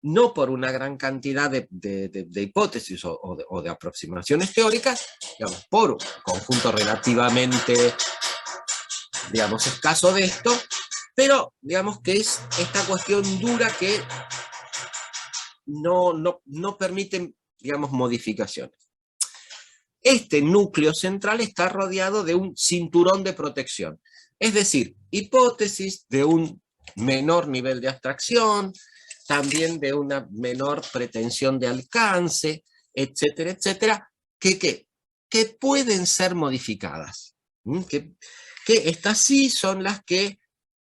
no por una gran cantidad de hipótesis o de aproximaciones teóricas, digamos, por un conjunto relativamente, digamos, escaso de esto, pero digamos que es esta cuestión dura que no permite, digamos, modificaciones. Este núcleo central está rodeado de un cinturón de protección, es decir, hipótesis de un menor nivel de abstracción, también de una menor pretensión de alcance, etcétera, etcétera, que pueden ser modificadas. Que estas sí son las que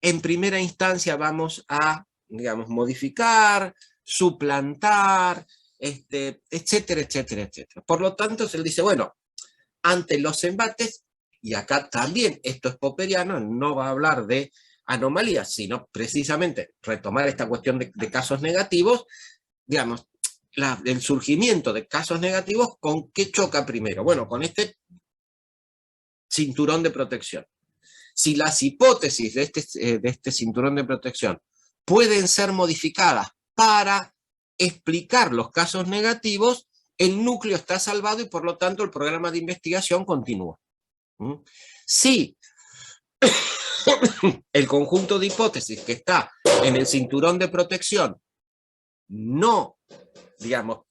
en primera instancia vamos a, digamos, modificar, suplantar, etcétera, etcétera, etcétera. Por lo tanto, él dice, bueno, ante los embates, y acá también esto es popperiano, no va a hablar de anomalías, sino precisamente retomar esta cuestión de casos negativos, digamos, el surgimiento de casos negativos, ¿con qué choca primero? Bueno, con este cinturón de protección. Si las hipótesis de este cinturón de protección pueden ser modificadas para explicar los casos negativos, el núcleo está salvado y por lo tanto el programa de investigación continúa. Si el conjunto de hipótesis que está en el cinturón de protección no, digamos,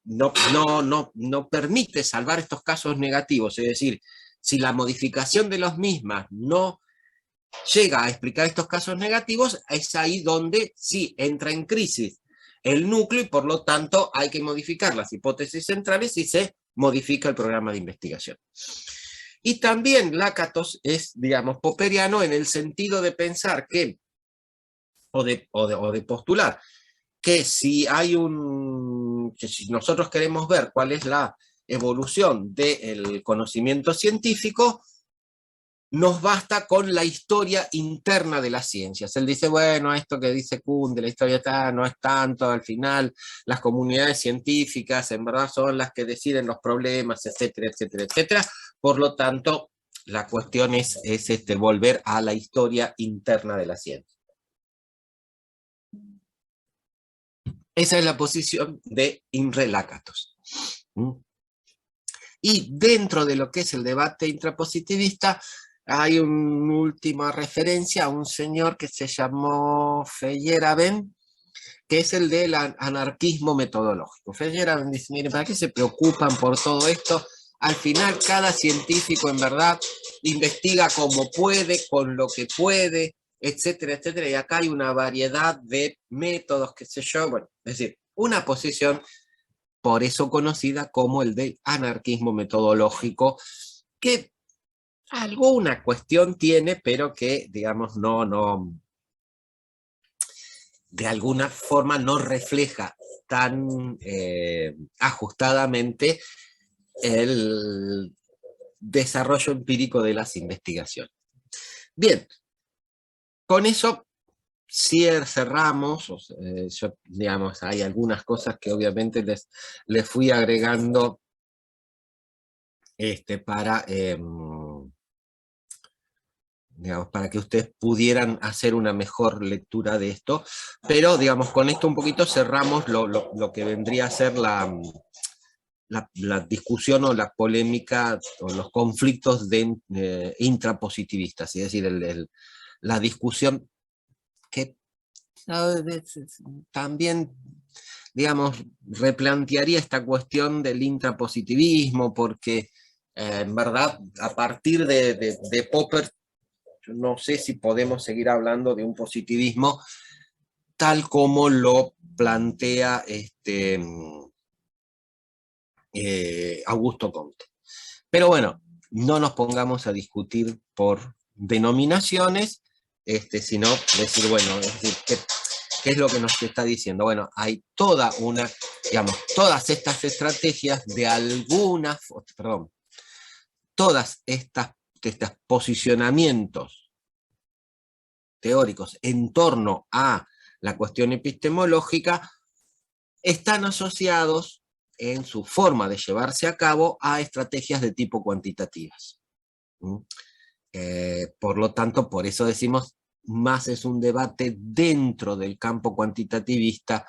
no permite salvar estos casos negativos, es decir, si la modificación de los mismas no llega a explicar estos casos negativos, es ahí donde sí entra en crisis el núcleo y por lo tanto hay que modificar las hipótesis centrales y se modifica el programa de investigación. Y también Lakatos es, digamos, popperiano en el sentido de pensar que, o de postular, que si hay que si nosotros queremos ver cuál es la evolución del conocimiento científico, nos basta con la historia interna de las ciencias. Él dice, bueno, esto que dice Kuhn de la historia no es tanto, al final las comunidades científicas en verdad son las que deciden los problemas, etcétera, etcétera, etcétera. Por lo tanto, la cuestión es volver a la historia interna de la ciencia. Esa es la posición de Imre Lakatos. Y dentro de lo que es el debate intrapositivista, hay una última referencia a un señor que se llamó Feyerabend, que es el del anarquismo metodológico. Feyerabend dice, miren, ¿para qué se preocupan por todo esto? Al final cada científico en verdad investiga como puede, con lo que puede, etcétera, etcétera, y acá hay una variedad de métodos, qué sé yo, bueno, es decir, una posición por eso conocida como el del anarquismo metodológico, que alguna cuestión tiene, pero que, digamos, de alguna forma no refleja tan ajustadamente el desarrollo empírico de las investigaciones. Bien, con eso cerramos, digamos, hay algunas cosas que obviamente les fui agregando digamos, para que ustedes pudieran hacer una mejor lectura de esto, pero digamos, con esto un poquito cerramos lo que vendría a ser la discusión o la polémica o los conflictos intrapositivistas, es decir, la discusión que también, digamos, replantearía esta cuestión del intrapositivismo, porque en verdad, a partir de Popper, yo no sé si podemos seguir hablando de un positivismo tal como lo plantea Augusto Comte. Pero bueno, no nos pongamos a discutir por denominaciones, sino decir, bueno, es decir, ¿qué es lo que nos está diciendo? Bueno, hay toda una, digamos, todas estas estrategias de alguna, perdón, todas estos posicionamientos teóricos en torno a la cuestión epistemológica están asociados en su forma de llevarse a cabo a estrategias de tipo cuantitativas. Por lo tanto, por eso decimos, más es un debate dentro del campo cuantitativista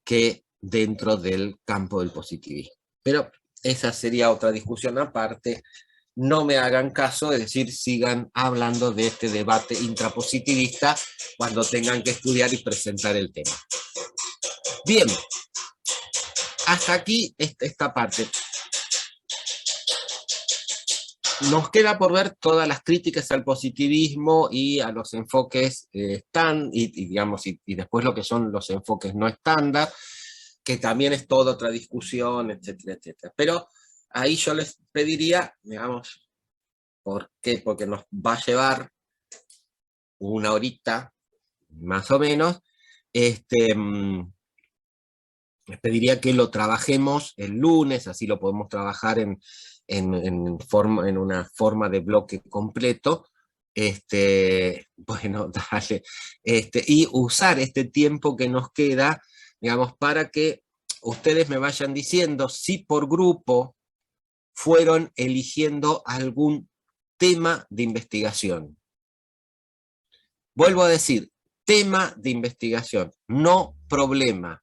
que dentro del campo del positivismo. Pero esa sería otra discusión aparte. No me hagan caso, es decir, sigan hablando de este debate intrapositivista cuando tengan que estudiar y presentar el tema. Bien, hasta aquí esta parte. Nos queda por ver todas las críticas al positivismo y a los enfoques digamos, y después lo que son los enfoques no estándar, que también es toda otra discusión, etcétera, etcétera. Pero ahí yo les pediría, digamos, ¿por qué? Porque nos va a llevar una horita, más o menos, Les pediría que lo trabajemos el lunes, así lo podemos trabajar en una forma de bloque completo. Bueno, dale. Y usar este tiempo que nos queda, digamos, para que ustedes me vayan diciendo si por grupo fueron eligiendo algún tema de investigación. Vuelvo a decir, tema de investigación, no problema.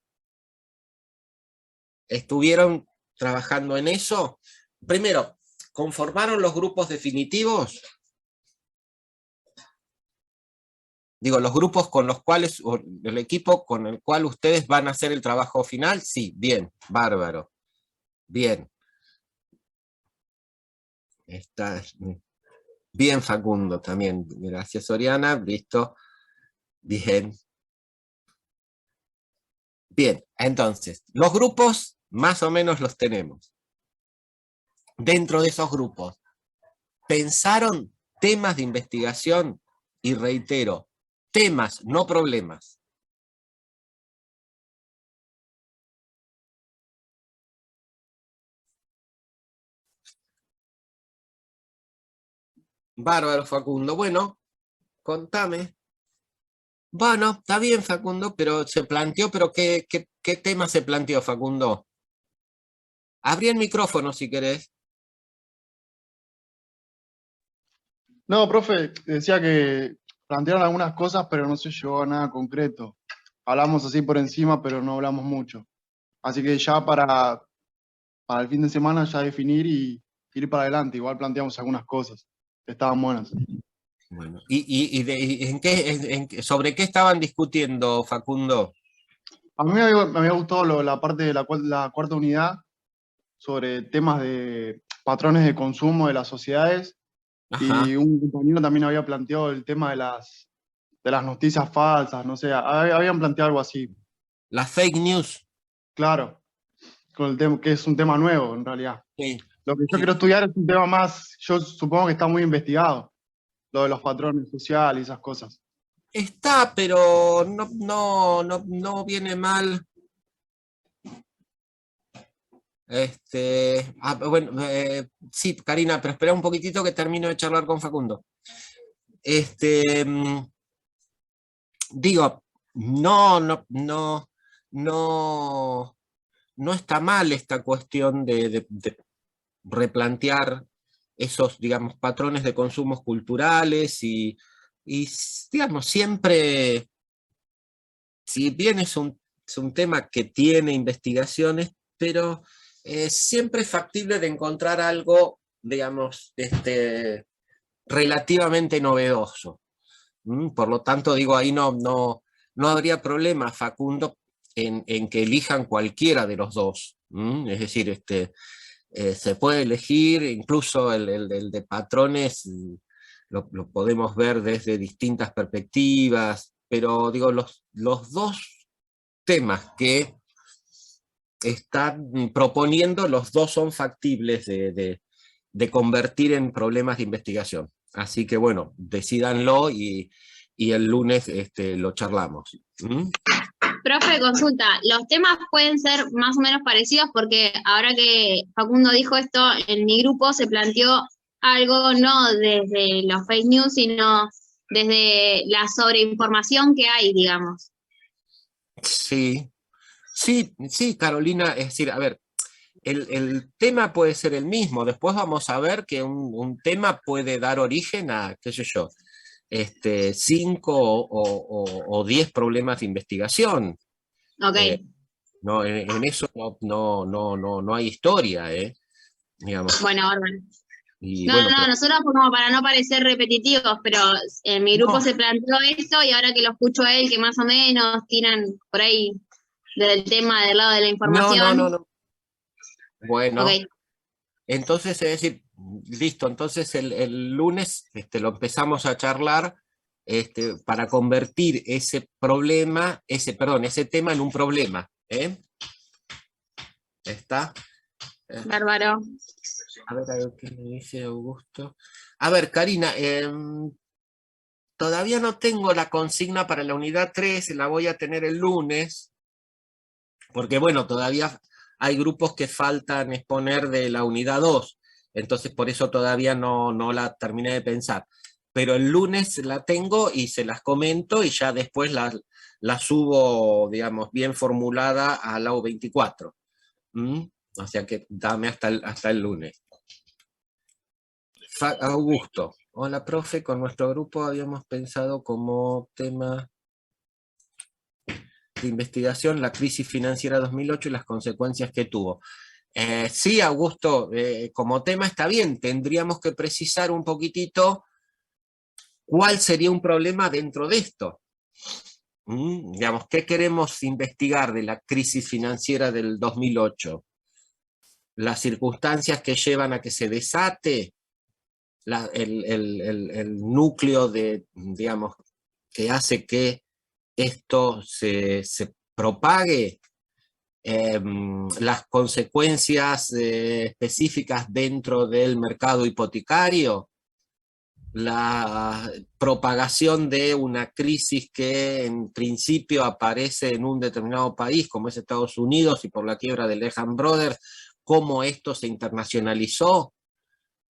¿Estuvieron trabajando en eso? Primero, ¿conformaron los grupos definitivos? Digo, los grupos con los cuales, o el equipo con el cual ustedes van a hacer el trabajo final, sí, bien, bárbaro. Bien. Está bien, Facundo, también. Gracias, Oriana. Listo. Bien. Bien, entonces, los grupos más o menos los tenemos. Dentro de esos grupos, ¿pensaron temas de investigación? Y reitero, temas, no problemas. Bárbaro, Facundo. Bueno, contame. Bueno, está bien, Facundo, pero se planteó, pero ¿qué tema se planteó, Facundo? Abrí el micrófono si querés. No, profe, decía que plantearon algunas cosas, pero no se llegó a nada concreto. Hablamos así por encima, pero no hablamos mucho. Así que ya para el fin de semana ya definir y ir para adelante. Igual planteamos algunas cosas que estaban buenas. Bueno, ¿sobre qué estaban discutiendo, Facundo? A mí me había gustado la parte de la cuarta unidad sobre temas de patrones de consumo de las sociedades. Ajá. Y un compañero también había planteado el tema de las noticias falsas, no sé, habían planteado algo así. Las fake news. Claro, con el tema, que es un tema nuevo en realidad. Sí, Lo que yo sí. quiero estudiar es un tema más, yo supongo que está muy investigado, lo de los patrones sociales y esas cosas. Está, pero no viene mal. Bueno, sí, Karina, pero espera un poquitito que termino de charlar con Facundo. Este, mm, Digo, no, no está mal esta cuestión de replantear esos, digamos, patrones de consumos culturales y digamos, siempre, si bien es un tema que tiene investigaciones, pero siempre es factible de encontrar algo, digamos, relativamente novedoso. Por lo tanto, digo, ahí no habría problema, Facundo, en que elijan cualquiera de los dos. Es decir, se puede elegir, incluso el de patrones, lo podemos ver desde distintas perspectivas, pero digo, los dos temas que están proponiendo, los dos son factibles de convertir en problemas de investigación. Así que bueno, decídanlo y el lunes lo charlamos. Profe, consulta, los temas pueden ser más o menos parecidos porque ahora que Facundo dijo esto, en mi grupo se planteó algo no desde los fake news, sino desde la sobreinformación que hay, digamos. Sí, sí, Carolina, es decir, a ver, el tema puede ser el mismo, después vamos a ver que un tema puede dar origen a, qué sé yo, 5 o 10 problemas de investigación. Ok. No, en eso no hay historia, digamos. Bueno, bárbaro. Y No, bueno, no, nosotros como para no parecer repetitivos, pero en mi grupo no, se planteó esto y ahora que lo escucho a él, que más o menos tiran por ahí del tema del lado de la información. no. Bueno, Ok, entonces, es decir, listo, entonces el lunes lo empezamos a charlar para convertir ese problema, ese tema en un problema. ¿Está? bárbaro. A ver qué me dice Augusto. A ver, Karina, todavía no tengo la consigna para la unidad 3, la voy a tener el lunes, porque bueno, todavía hay grupos que faltan exponer de la unidad 2, entonces por eso todavía no la terminé de pensar. Pero el lunes la tengo y se las comento y ya después la subo, digamos, bien formulada a la U24. O sea que dame hasta el lunes. Augusto. Hola, profe. Con nuestro grupo habíamos pensado como tema de investigación la crisis financiera 2008 y las consecuencias que tuvo. Sí, Augusto, como tema está bien. Tendríamos que precisar un poquitito cuál sería un problema dentro de esto. Digamos, ¿qué queremos investigar de la crisis financiera del 2008? Las circunstancias que llevan a que se desate el núcleo digamos, que hace que esto se propague, las consecuencias específicas dentro del mercado hipotecario, la propagación de una crisis que en principio aparece en un determinado país, como es Estados Unidos, y por la quiebra de Lehman Brothers, cómo esto se internacionalizó,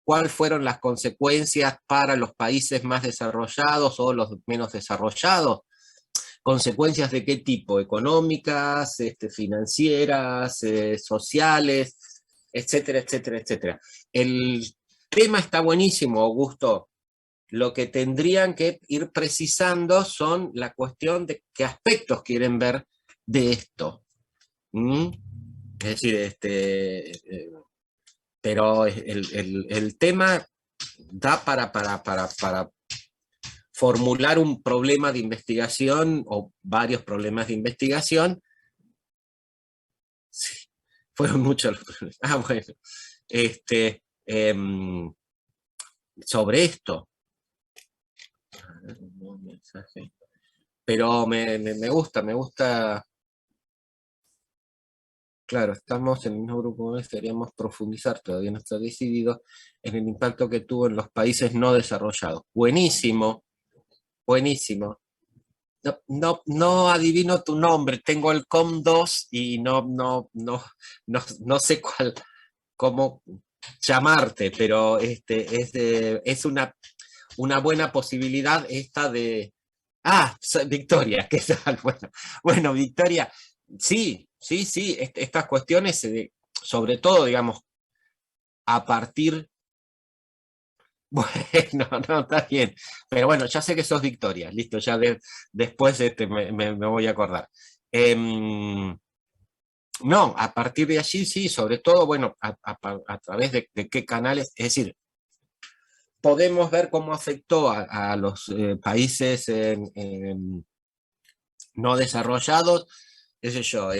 cuáles fueron las consecuencias para los países más desarrollados o los menos desarrollados, consecuencias de qué tipo, económicas, financieras, sociales, etcétera, etcétera, etcétera. El tema está buenísimo, Augusto. Lo que tendrían que ir precisando son la cuestión de qué aspectos quieren ver de esto. Es decir, pero el tema da para formular un problema de investigación o varios problemas de investigación. Sí, fueron muchos los problemas. Bueno, sobre esto. Pero me gusta. Claro, estamos en el mismo grupo, deberíamos profundizar, todavía no está decidido, en el impacto que tuvo en los países no desarrollados. Buenísimo, buenísimo. No adivino tu nombre, tengo el COM2 y no sé cómo llamarte, pero es una buena posibilidad esta de... Victoria, ¿qué tal? Bueno, Victoria, sí, estas cuestiones, sobre todo, digamos, a partir... Bueno, no, está bien, pero bueno, ya sé que sos Victoria, listo, ya después me voy a acordar. No, a partir de allí sí, sobre todo, bueno, a través de qué canales, es decir, podemos ver cómo afectó a los países no desarrollados, qué sé yo,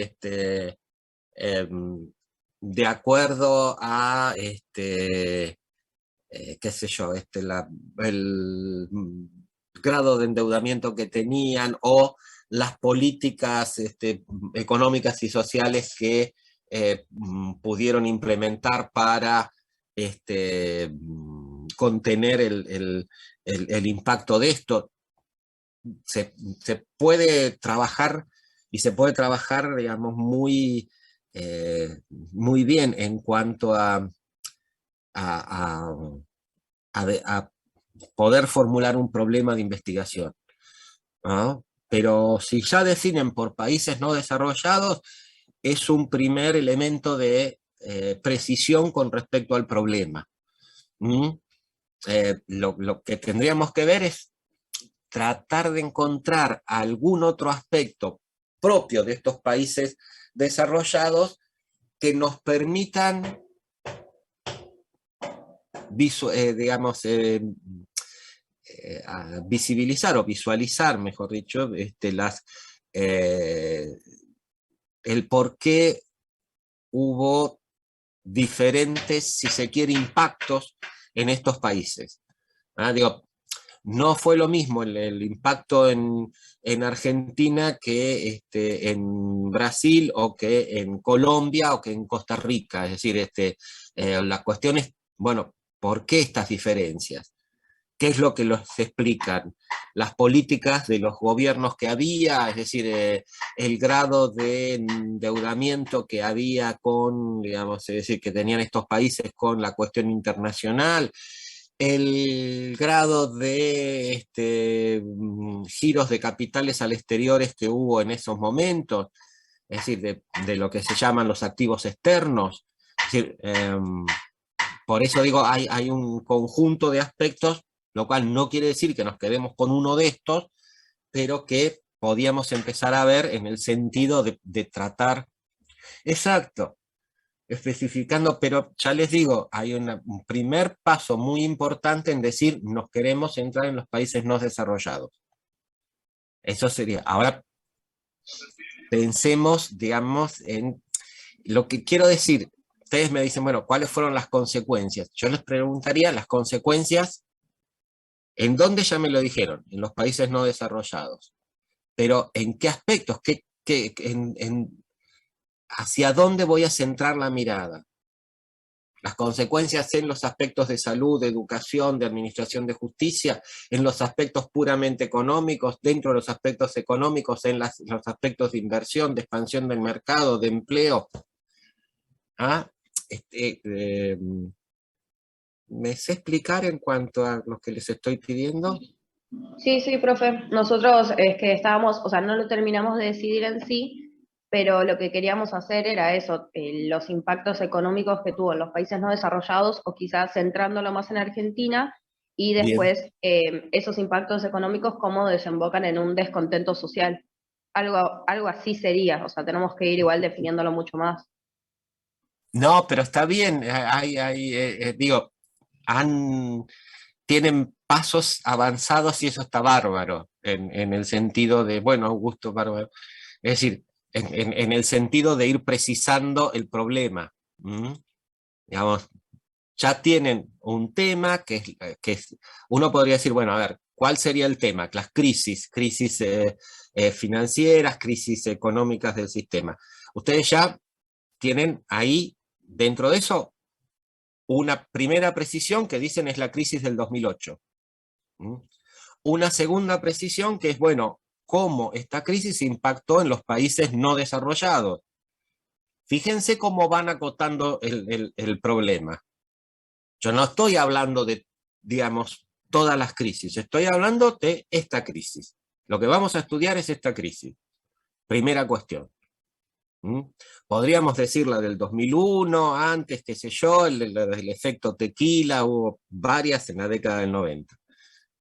de acuerdo a, qué sé yo, el grado de endeudamiento que tenían o las políticas económicas y sociales que pudieron implementar para contener el impacto de esto. Se puede trabajar y se puede trabajar, digamos, muy bien en cuanto a poder formular un problema de investigación, ¿no? Pero si ya definen por países no desarrollados, es un primer elemento de precisión con respecto al problema. Lo que tendríamos que ver es tratar de encontrar algún otro aspecto propio de estos países desarrollados que nos permitan digamos, visibilizar o visualizar, mejor dicho, el por qué hubo diferentes, si se quiere, impactos en estos países. Digo, no fue lo mismo el impacto en Argentina que en Brasil o que en Colombia o que en Costa Rica. Es decir, la cuestión es, bueno, ¿por qué estas diferencias? ¿qué es lo que los explican? Las políticas de los gobiernos que había, es decir, el grado de endeudamiento que había con, digamos, es decir, que tenían estos países con la cuestión internacional, el grado de giros de capitales al exteriores que hubo en esos momentos, es decir, de lo que se llaman los activos externos. Es decir, por eso digo, hay un conjunto de aspectos, lo cual no quiere decir que nos quedemos con uno de estos, pero que podíamos empezar a ver en el sentido de tratar, exacto, especificando, pero ya les digo, hay un primer paso muy importante en decir, nos queremos entrar en los países no desarrollados. Eso sería. Ahora, pensemos, digamos, en lo que quiero decir. Ustedes me dicen, bueno, ¿cuáles fueron las consecuencias? Yo les preguntaría las consecuencias, ¿en dónde ya me lo dijeron? En los países no desarrollados. Pero ¿en qué aspectos? ¿Hacia dónde voy a centrar la mirada? Las consecuencias en los aspectos de salud, de educación, de administración de justicia, en los aspectos puramente económicos, dentro de los aspectos económicos, en los aspectos de inversión, de expansión del mercado, de empleo. ¿Ah? ¿Me sé explicar en cuanto a lo que les estoy pidiendo? Sí, sí, profe. Nosotros es que estábamos, o sea, no lo terminamos de decidir en sí, pero lo que queríamos hacer era eso, los impactos económicos que tuvo en los países no desarrollados, o quizás centrándolo más en Argentina, y Bien. después esos impactos económicos cómo desembocan en un descontento social. Algo así sería, o sea, tenemos que ir igual definiéndolo mucho más. No, pero está bien, digo, tienen pasos avanzados y eso está bárbaro, en el sentido de, bueno, Augusto, bárbaro, es decir, en el sentido de ir precisando el problema. Digamos, ya tienen un tema que uno podría decir, bueno, a ver, ¿cuál sería el tema? Las crisis financieras, crisis económicas del sistema. Ustedes ya tienen ahí, dentro de eso, una primera precisión que dicen es la crisis del 2008. Una segunda precisión que es, bueno, cómo esta crisis impactó en los países no desarrollados. Fíjense cómo van acotando el problema. Yo no estoy hablando de, digamos, todas las crisis, estoy hablando de esta crisis. Lo que vamos a estudiar es esta crisis. Primera cuestión. Podríamos decir la del 2001, antes, qué sé yo, el efecto tequila, hubo varias en la década del 90.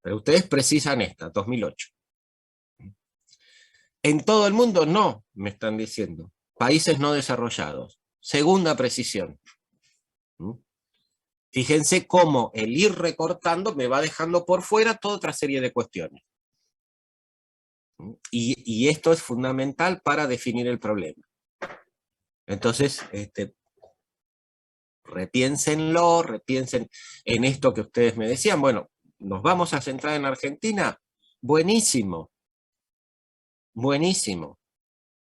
Pero ustedes precisan esta, 2008. En todo el mundo no, me están diciendo. Países no desarrollados. Segunda precisión. Fíjense cómo el ir recortando me va dejando por fuera toda otra serie de cuestiones. Y esto es fundamental para definir el problema. Entonces, repiénsenlo, repiensen en esto que ustedes me decían. Bueno, ¿nos vamos a centrar en Argentina? Buenísimo. Buenísimo.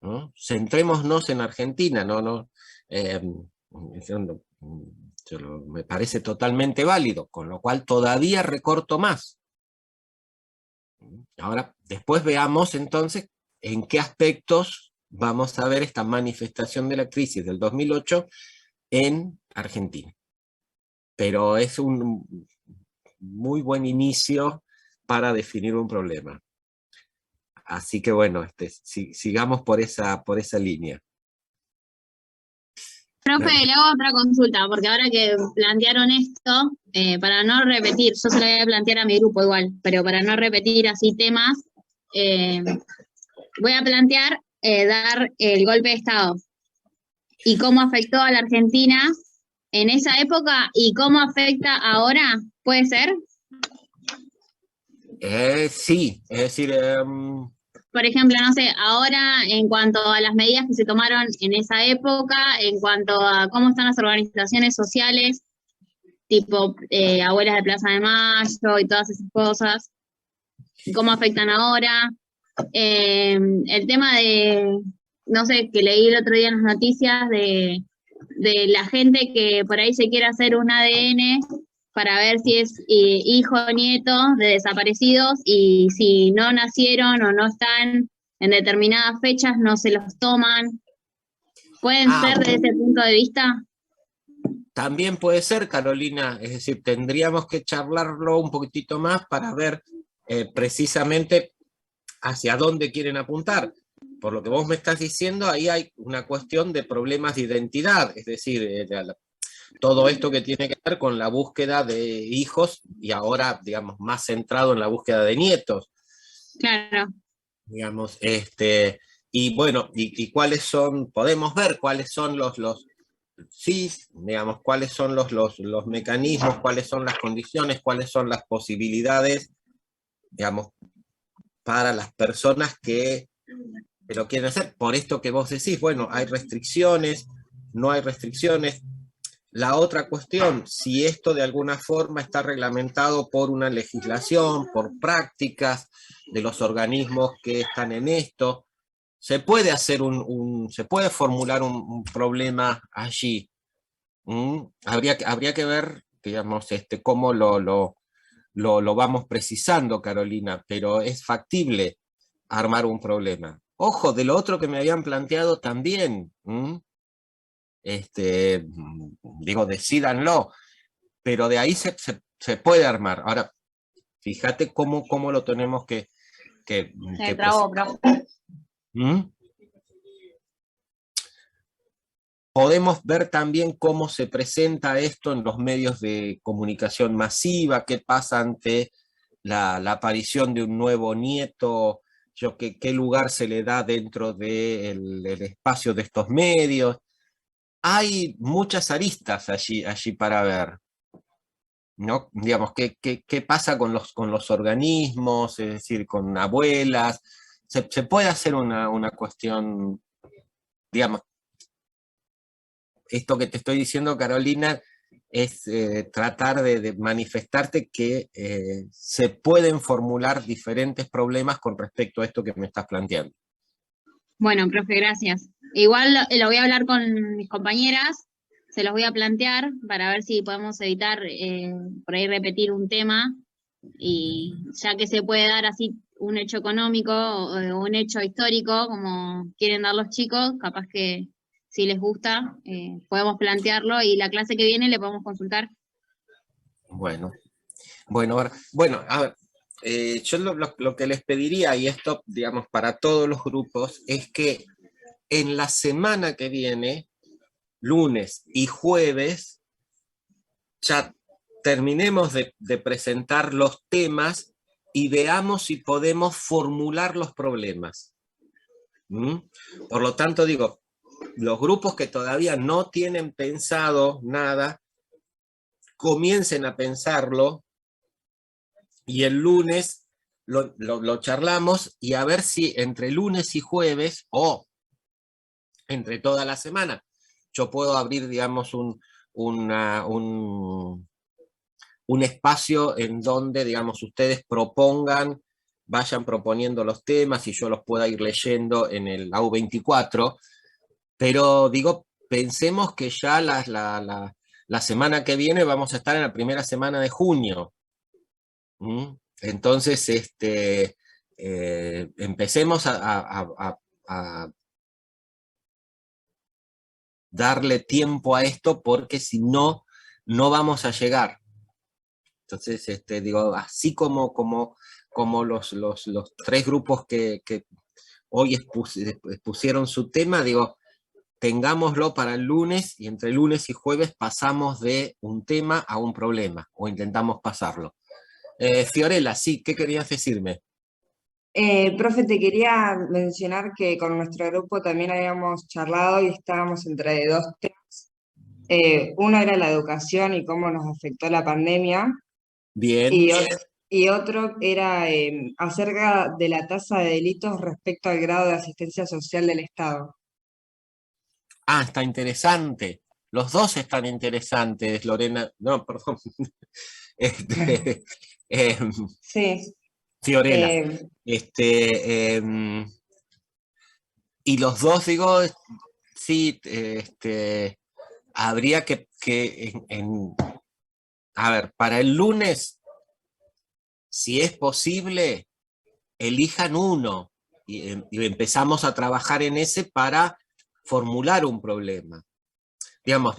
¿No? Centrémonos en Argentina. Me parece totalmente válido, con lo cual todavía recorto más. Ahora, después veamos entonces en qué aspectos vamos a ver esta manifestación de la crisis del 2008 en Argentina. Pero es un muy buen inicio para definir un problema. Así que bueno, sigamos por esa línea. Profe, le hago otra consulta, porque ahora que plantearon esto, para no repetir, yo se lo voy a plantear a mi grupo igual, pero para no repetir así temas, voy a plantear dar el golpe de Estado y cómo afectó a la Argentina en esa época y cómo afecta ahora, ¿puede ser? Sí, es decir... Por ejemplo, no sé, ahora en cuanto a las medidas que se tomaron en esa época, en cuanto a cómo están las organizaciones sociales, tipo Abuelas de Plaza de Mayo y todas esas cosas, y cómo afectan ahora. El tema de, no sé, que leí el otro día en las noticias de la gente que por ahí se quiere hacer un ADN para ver si es hijo o nieto de desaparecidos, y si no nacieron o no están en determinadas fechas, no se los toman. ¿Pueden ser desde ese punto de vista? También puede ser, Carolina, es decir, tendríamos que charlarlo un poquitito más para ver precisamente hacia dónde quieren apuntar. Por lo que vos me estás diciendo, ahí hay una cuestión de problemas de identidad, es decir, todo esto que tiene que ver con la búsqueda de hijos y ahora, digamos, más centrado en la búsqueda de nietos. Claro. Digamos, y bueno, y cuáles son, podemos ver cuáles son sí, digamos, cuáles son los mecanismos, cuáles son las condiciones, cuáles son las posibilidades, digamos, para las personas que lo quieren hacer. Por esto que vos decís, bueno, hay restricciones, no hay restricciones. La otra cuestión, si esto de alguna forma está reglamentado por una legislación, por prácticas de los organismos que están en esto, se puede hacer se puede formular un problema allí. Habría que ver, digamos, cómo lo vamos precisando, Carolina, pero es factible armar un problema. Ojo, de lo otro que me habían planteado también, digo, decídanlo, pero de ahí se puede armar. Ahora, fíjate cómo lo tenemos que Se trabó, presentar. Podemos ver también cómo se presenta esto en los medios de comunicación masiva, qué pasa ante la aparición de un nuevo nieto, qué lugar se le da dentro del espacio de estos medios. Hay muchas aristas allí para ver, ¿no? Digamos, ¿qué pasa con los organismos, es decir, con abuelas? Se puede hacer una cuestión, digamos, esto que te estoy diciendo, Carolina, es tratar de manifestarte que se pueden formular diferentes problemas con respecto a esto que me estás planteando. Bueno, profe, gracias. Igual lo voy a hablar con mis compañeras, se los voy a plantear para ver si podemos evitar por ahí repetir un tema, y ya que se puede dar así un hecho económico o un hecho histórico, como quieren dar los chicos, capaz que si les gusta, podemos plantearlo, y la clase que viene le podemos consultar. Bueno, a ver, yo lo que les pediría, y esto, digamos, para todos los grupos, es que en la semana que viene, lunes y jueves, ya terminemos de presentar los temas y veamos si podemos formular los problemas. Por lo tanto, digo, los grupos que todavía no tienen pensado nada, comiencen a pensarlo, y el lunes lo charlamos, y a ver si entre lunes y jueves, o entre toda la semana, yo puedo abrir, digamos, un espacio en donde, digamos, ustedes propongan, vayan proponiendo los temas, y yo los pueda ir leyendo en el AU24, pero digo, pensemos que ya la semana que viene vamos a estar en la primera semana de junio. Entonces, empecemos a darle tiempo a esto, porque si no, no vamos a llegar. Entonces, digo, así como los tres grupos que hoy expusieron su tema, digo, tengámoslo para el lunes, y entre lunes y jueves pasamos de un tema a un problema, o intentamos pasarlo. Fiorella, sí, ¿qué querías decirme? Profe, te quería mencionar que con nuestro grupo también habíamos charlado y estábamos entre dos temas. Uno era la educación y cómo nos afectó la pandemia, Bien. y otro era acerca de la tasa de delitos respecto al grado de asistencia social del Estado. Ah, está interesante. Los dos están interesantes, Lorena. No, perdón. Sí. Fiorella. Y los dos, digo, sí, habría que a ver, para el lunes, si es posible, elijan uno y empezamos a trabajar en ese para formular un problema. Digamos,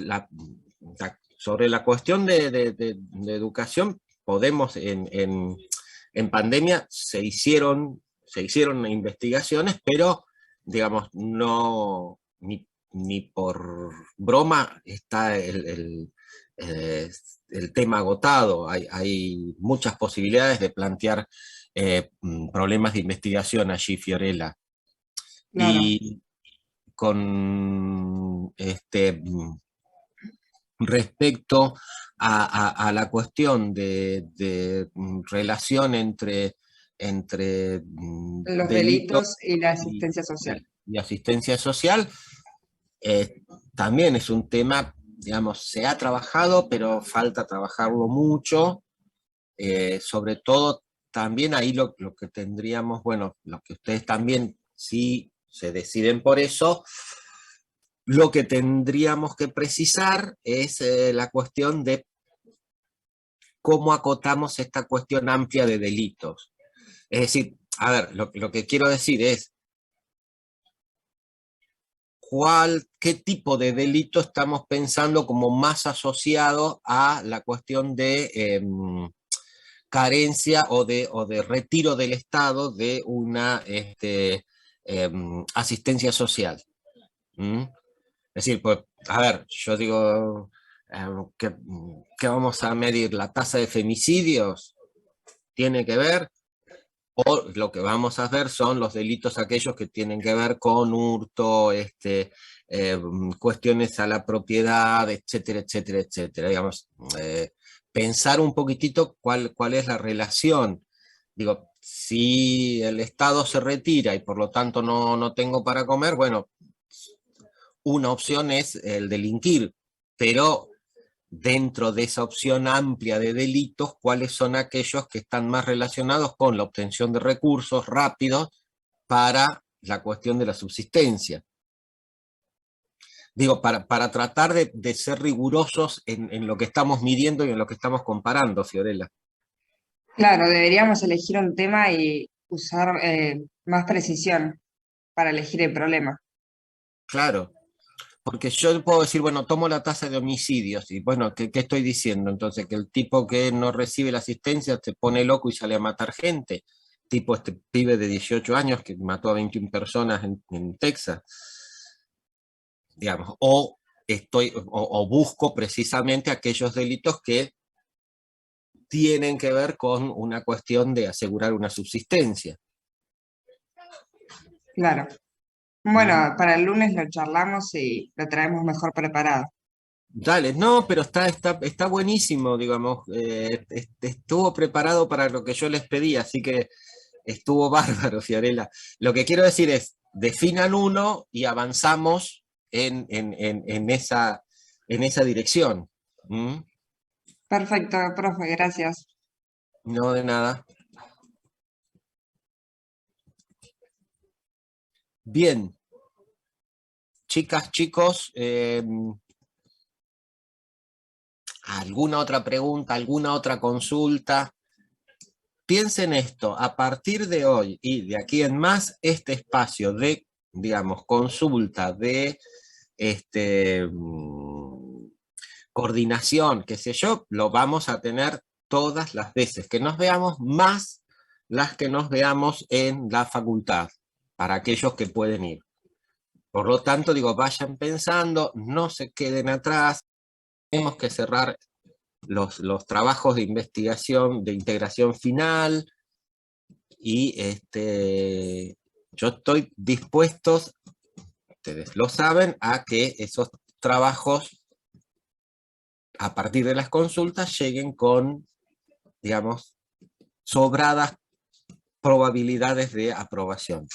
sobre la cuestión de educación, podemos, en pandemia se hicieron investigaciones, pero, digamos, no, ni por broma está el tema agotado. Hay muchas posibilidades de plantear problemas de investigación allí, Fiorella. Claro. Y con respecto a la cuestión de relación entre Los delitos y la asistencia social. y asistencia social, también es un tema, digamos, se ha trabajado, pero falta trabajarlo mucho, sobre todo también ahí lo que tendríamos, bueno, lo que ustedes también, si se deciden por eso, lo que tendríamos que precisar es la cuestión de cómo acotamos esta cuestión amplia de delitos. Es decir, a ver, lo que quiero decir es, ¿qué tipo de delito estamos pensando como más asociado a la cuestión de carencia o de retiro del Estado de una asistencia social? ¿Mm? Es decir, pues, a ver, yo digo, ¿qué vamos a medir? ¿La tasa de femicidios tiene que ver? O lo que vamos a ver son los delitos aquellos que tienen que ver con hurto, cuestiones a la propiedad, etcétera, etcétera, etcétera. Digamos, pensar un poquitito cuál es la relación. Digo, si el Estado se retira y por lo tanto no tengo para comer, bueno, una opción es el delinquir, pero dentro de esa opción amplia de delitos, ¿cuáles son aquellos que están más relacionados con la obtención de recursos rápidos para la cuestión de la subsistencia? Digo, para tratar de ser rigurosos en lo que estamos midiendo y en lo que estamos comparando, Fiorella. Claro, deberíamos elegir un tema y usar más precisión para elegir el problema. Claro. Porque yo puedo decir, bueno, tomo la tasa de homicidios, y bueno, ¿qué estoy diciendo? Entonces, que el tipo que no recibe la asistencia se pone loco y sale a matar gente. Tipo este pibe de 18 años que mató a 21 personas en Texas. Digamos, o busco precisamente aquellos delitos que tienen que ver con una cuestión de asegurar una subsistencia. Claro. Bueno, para el lunes lo charlamos y lo traemos mejor preparado. Dale, no, pero está buenísimo, digamos, estuvo preparado para lo que yo les pedí, así que estuvo bárbaro, Fiorella. Lo que quiero decir es, definan uno y avanzamos en esa dirección. ¿Mm? Perfecto, profe, gracias. No, de nada. Bien. Chicas, chicos, ¿alguna otra pregunta, alguna otra consulta? Piensen esto, a partir de hoy y de aquí en más, este espacio de, digamos, consulta, de coordinación, qué sé yo, lo vamos a tener todas las veces que nos veamos, más las que nos veamos en la facultad, para aquellos que pueden ir. Por lo tanto, digo, vayan pensando, no se queden atrás, tenemos que cerrar los trabajos de investigación, de integración final, y yo estoy dispuesto, ustedes lo saben, a que esos trabajos, a partir de las consultas, lleguen con, digamos, sobradas probabilidades de aprobación.